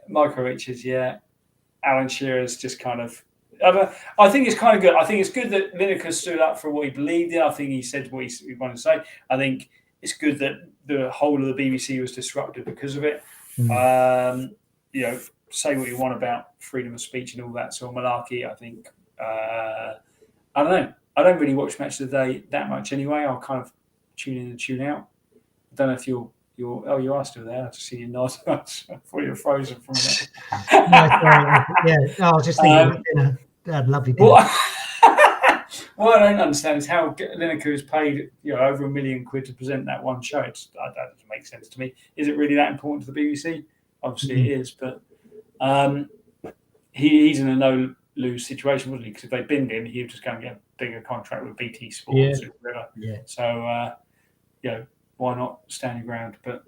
Micah Richards, yeah. Alan Shearer's just kind of. I think it's kind of good. I think it's good that Lineker stood up for what he believed in. I think he said what he wanted to say. I think it's good that the whole of the BBC was disrupted because of it. Say what you want about freedom of speech and all that sort of malarkey. I think I don't know. I don't really watch Match of the Day that much anyway. I'll kind of tune in and tune out. I don't know if you are still there. I just see you nod. I thought you were frozen from that. I was just thinking dinner. Had a lovely dinner. What I don't understand is how Lineker is paid, over £1 million to present that one show. That doesn't make sense to me. Is it really that important to the BBC? Obviously it is, but he's in a no-lose situation, wasn't he? Because if they binned him, he would just go and get a bigger contract with BT Sports or whatever. Yeah. So, why not stand your ground? But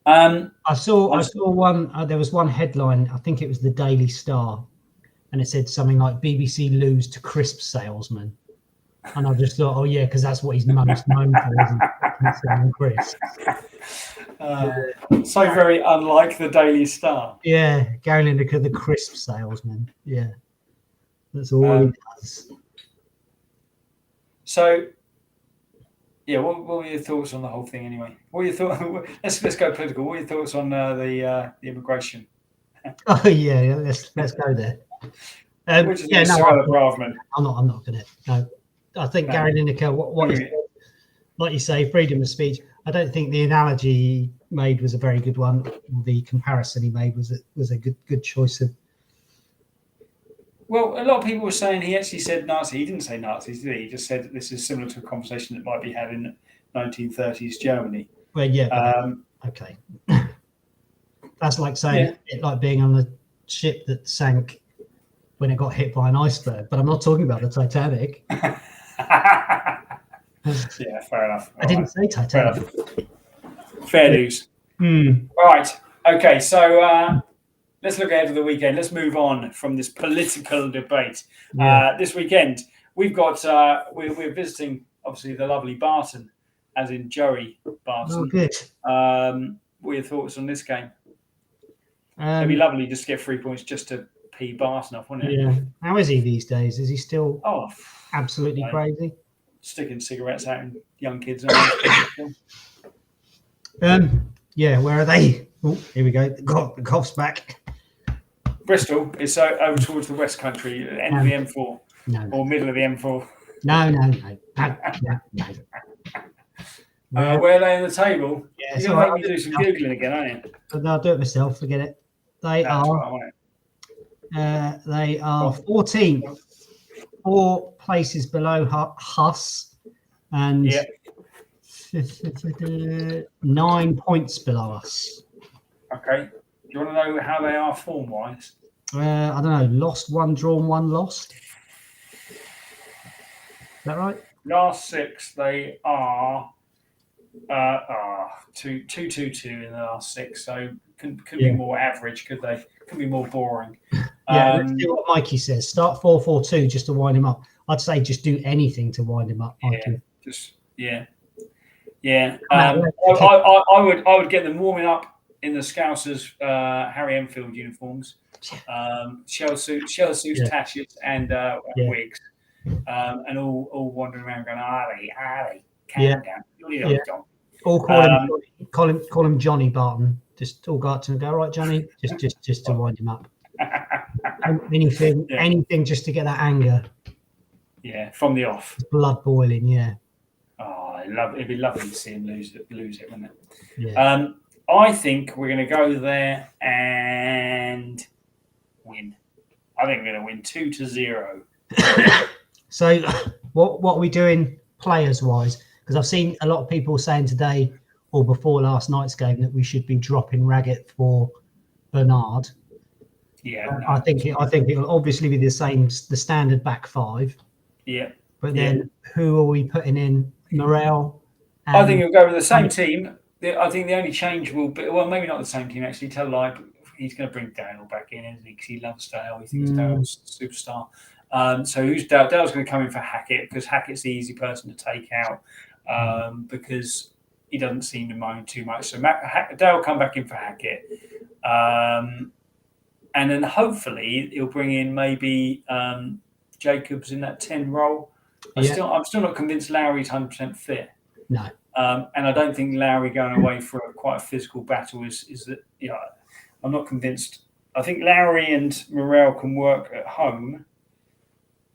I saw one. There was one headline. I think it was the Daily Star, and it said something like BBC lose to crisp salesman. And I just thought, because that's what he's most known for, isn't it? Selling crisps. So very unlike the Daily Star. Yeah, Gary Lineker, the crisp salesman. Yeah, that's all he does. So, what were your thoughts on the whole thing anyway? What were your thoughts? Let's go political. What were your thoughts on the immigration? Let's go there. Which is Braverman. I'm not going to. No, I think Gary Lineker. What is, like you say, freedom of speech. I don't think the analogy he made was a very good one. The comparison he made was a good choice of. Well, a lot of people were saying he actually said Nazi. He didn't say Nazis, did he? He just said this is similar to a conversation that might be had in 1930s Germany. Well, yeah. But, okay. That's like saying it like being on a ship that sank when it got hit by an iceberg. But I'm not talking about the Titanic. Yeah, fair enough. I didn't say Titanic. Fair dues. All right. Okay. So let's look ahead to the weekend. Let's move on from this political debate. This weekend we've got we're visiting obviously the lovely Barton, as in Joey Barton. Oh, good. What are your thoughts on this game? It'd be lovely just to get 3 points just to pee Barton off, wouldn't it? Yeah. How is he these days? Is he still absolutely crazy? Sticking cigarettes out in young kids. Yeah, where are they? Oh, here we go. The cough's back. Bristol is over towards the West Country, end of the M4, or middle of the M4. No. Where are they on the table? Yeah, you're going to make me do some Googling again, aren't you? No, I'll do it myself. Forget it. They are 14th, 4 places below Huss, and 9 points below us. Okay. Do you want to know how they are form-wise? I don't know. Lost 1, drawn 1, lost. Is that right? Last 6, they are 2-2-2 in the last 6. So could be more average, could they? Could be more boring. Let's see what Mikey says. Start 4-4-2 just to wind him up. I'd say just do anything to wind him up, Mikey. I would get them warming up in the Scousers Harry Enfield uniforms, shell suits, tashes, and wigs, and all wandering around going, Ali, calm down. All call him Johnny Barton. Just all go up to him and go, all right, Johnny, just to wind him up. Anything just to get that anger. Yeah, from the off. Blood boiling, Oh, it'd be lovely to see him lose it, wouldn't it? Yeah. I think we're going to go there and win. I think we're going to win 2-0. So, what are we doing players-wise? Because I've seen a lot of people saying today or before last night's game that we should be dropping Raggett for Bernard. Yeah, I think it'll obviously be the standard back 5. Yeah. But then who are we putting in? Morel? I think he'll go with the same team. I think the only change will be, well, maybe not the same team actually. Tell a lie, but he's going to bring Dale back in, isn't he? Because he loves Dale. He thinks Dale's a superstar. So who's Dale? Dale's going to come in for Hackett because Hackett's the easy person to take out because he doesn't seem to moan too much. So Dale will come back in for Hackett. And then hopefully he'll bring in maybe Jacobs in that 10 role. I'm still not convinced Lowry's 100% fit. No. And I don't think Lowry going away for quite a physical battle is that, I'm not convinced. I think Lowry and Morel can work at home.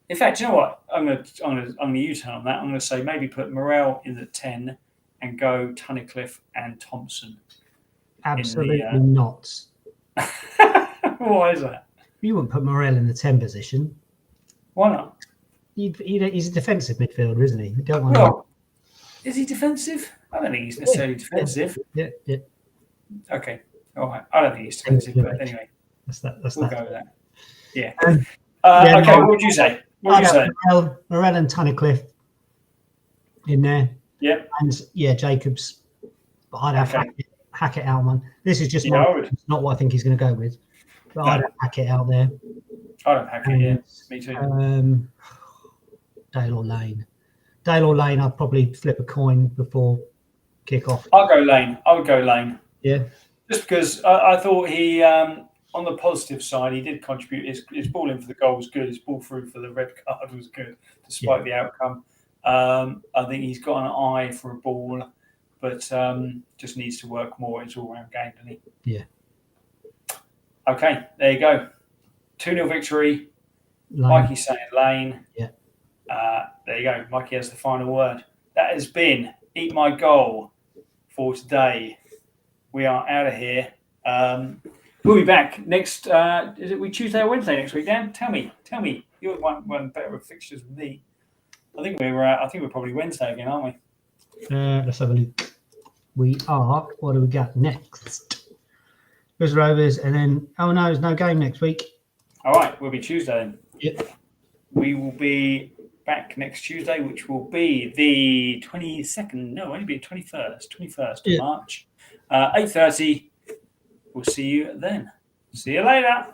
In fact, you know what? I'm gonna U-turn on that. I'm gonna say maybe put Morel in the 10 and go Tunnicliffe and Thompson. Absolutely not. Why is that? You wouldn't put Morel in the 10 position. Why not? He's a defensive midfielder, isn't he? You don't want to. Is he defensive? I don't think he's necessarily defensive. Yeah. Okay. All right. I don't think he's defensive, but anyway. We'll go with that. Yeah. Okay. What would you say? Morel and Tunnicliffe in there. Yeah. And Jacobs. But I'd have Hackett out, man. This is just not what I think he's going to go with. But I'd have Hackett out there. I'd have Hackett, me too. Dale or Lane. I'd probably flip a coin before kick off. I would go Lane. Yeah. Just because I thought he, on the positive side, he did contribute. His ball in for the goal was good. His ball through for the red card was good, despite the outcome. I think he's got an eye for a ball, but just needs to work more. It's all-round game, doesn't he? Yeah. Okay, there you go. 2-0 victory. Lane. Mikey's saying Lane. Yeah. There you go. Mikey has the final word. That has been Eat My Goal for today. We are out of here. We'll be back next. Is it Tuesday or Wednesday next week, Dan? Tell me. You're one better with fixtures than me. I think we're probably Wednesday again, aren't we? Let's have a look. we are. What do we got next? There's Rovers, and then no, there's no game next week. All right, we'll be Tuesday then. Yep. We will be back next Tuesday, which will be the 22nd. No, only be the 21st of March. 8:30. We'll see you then. See you later.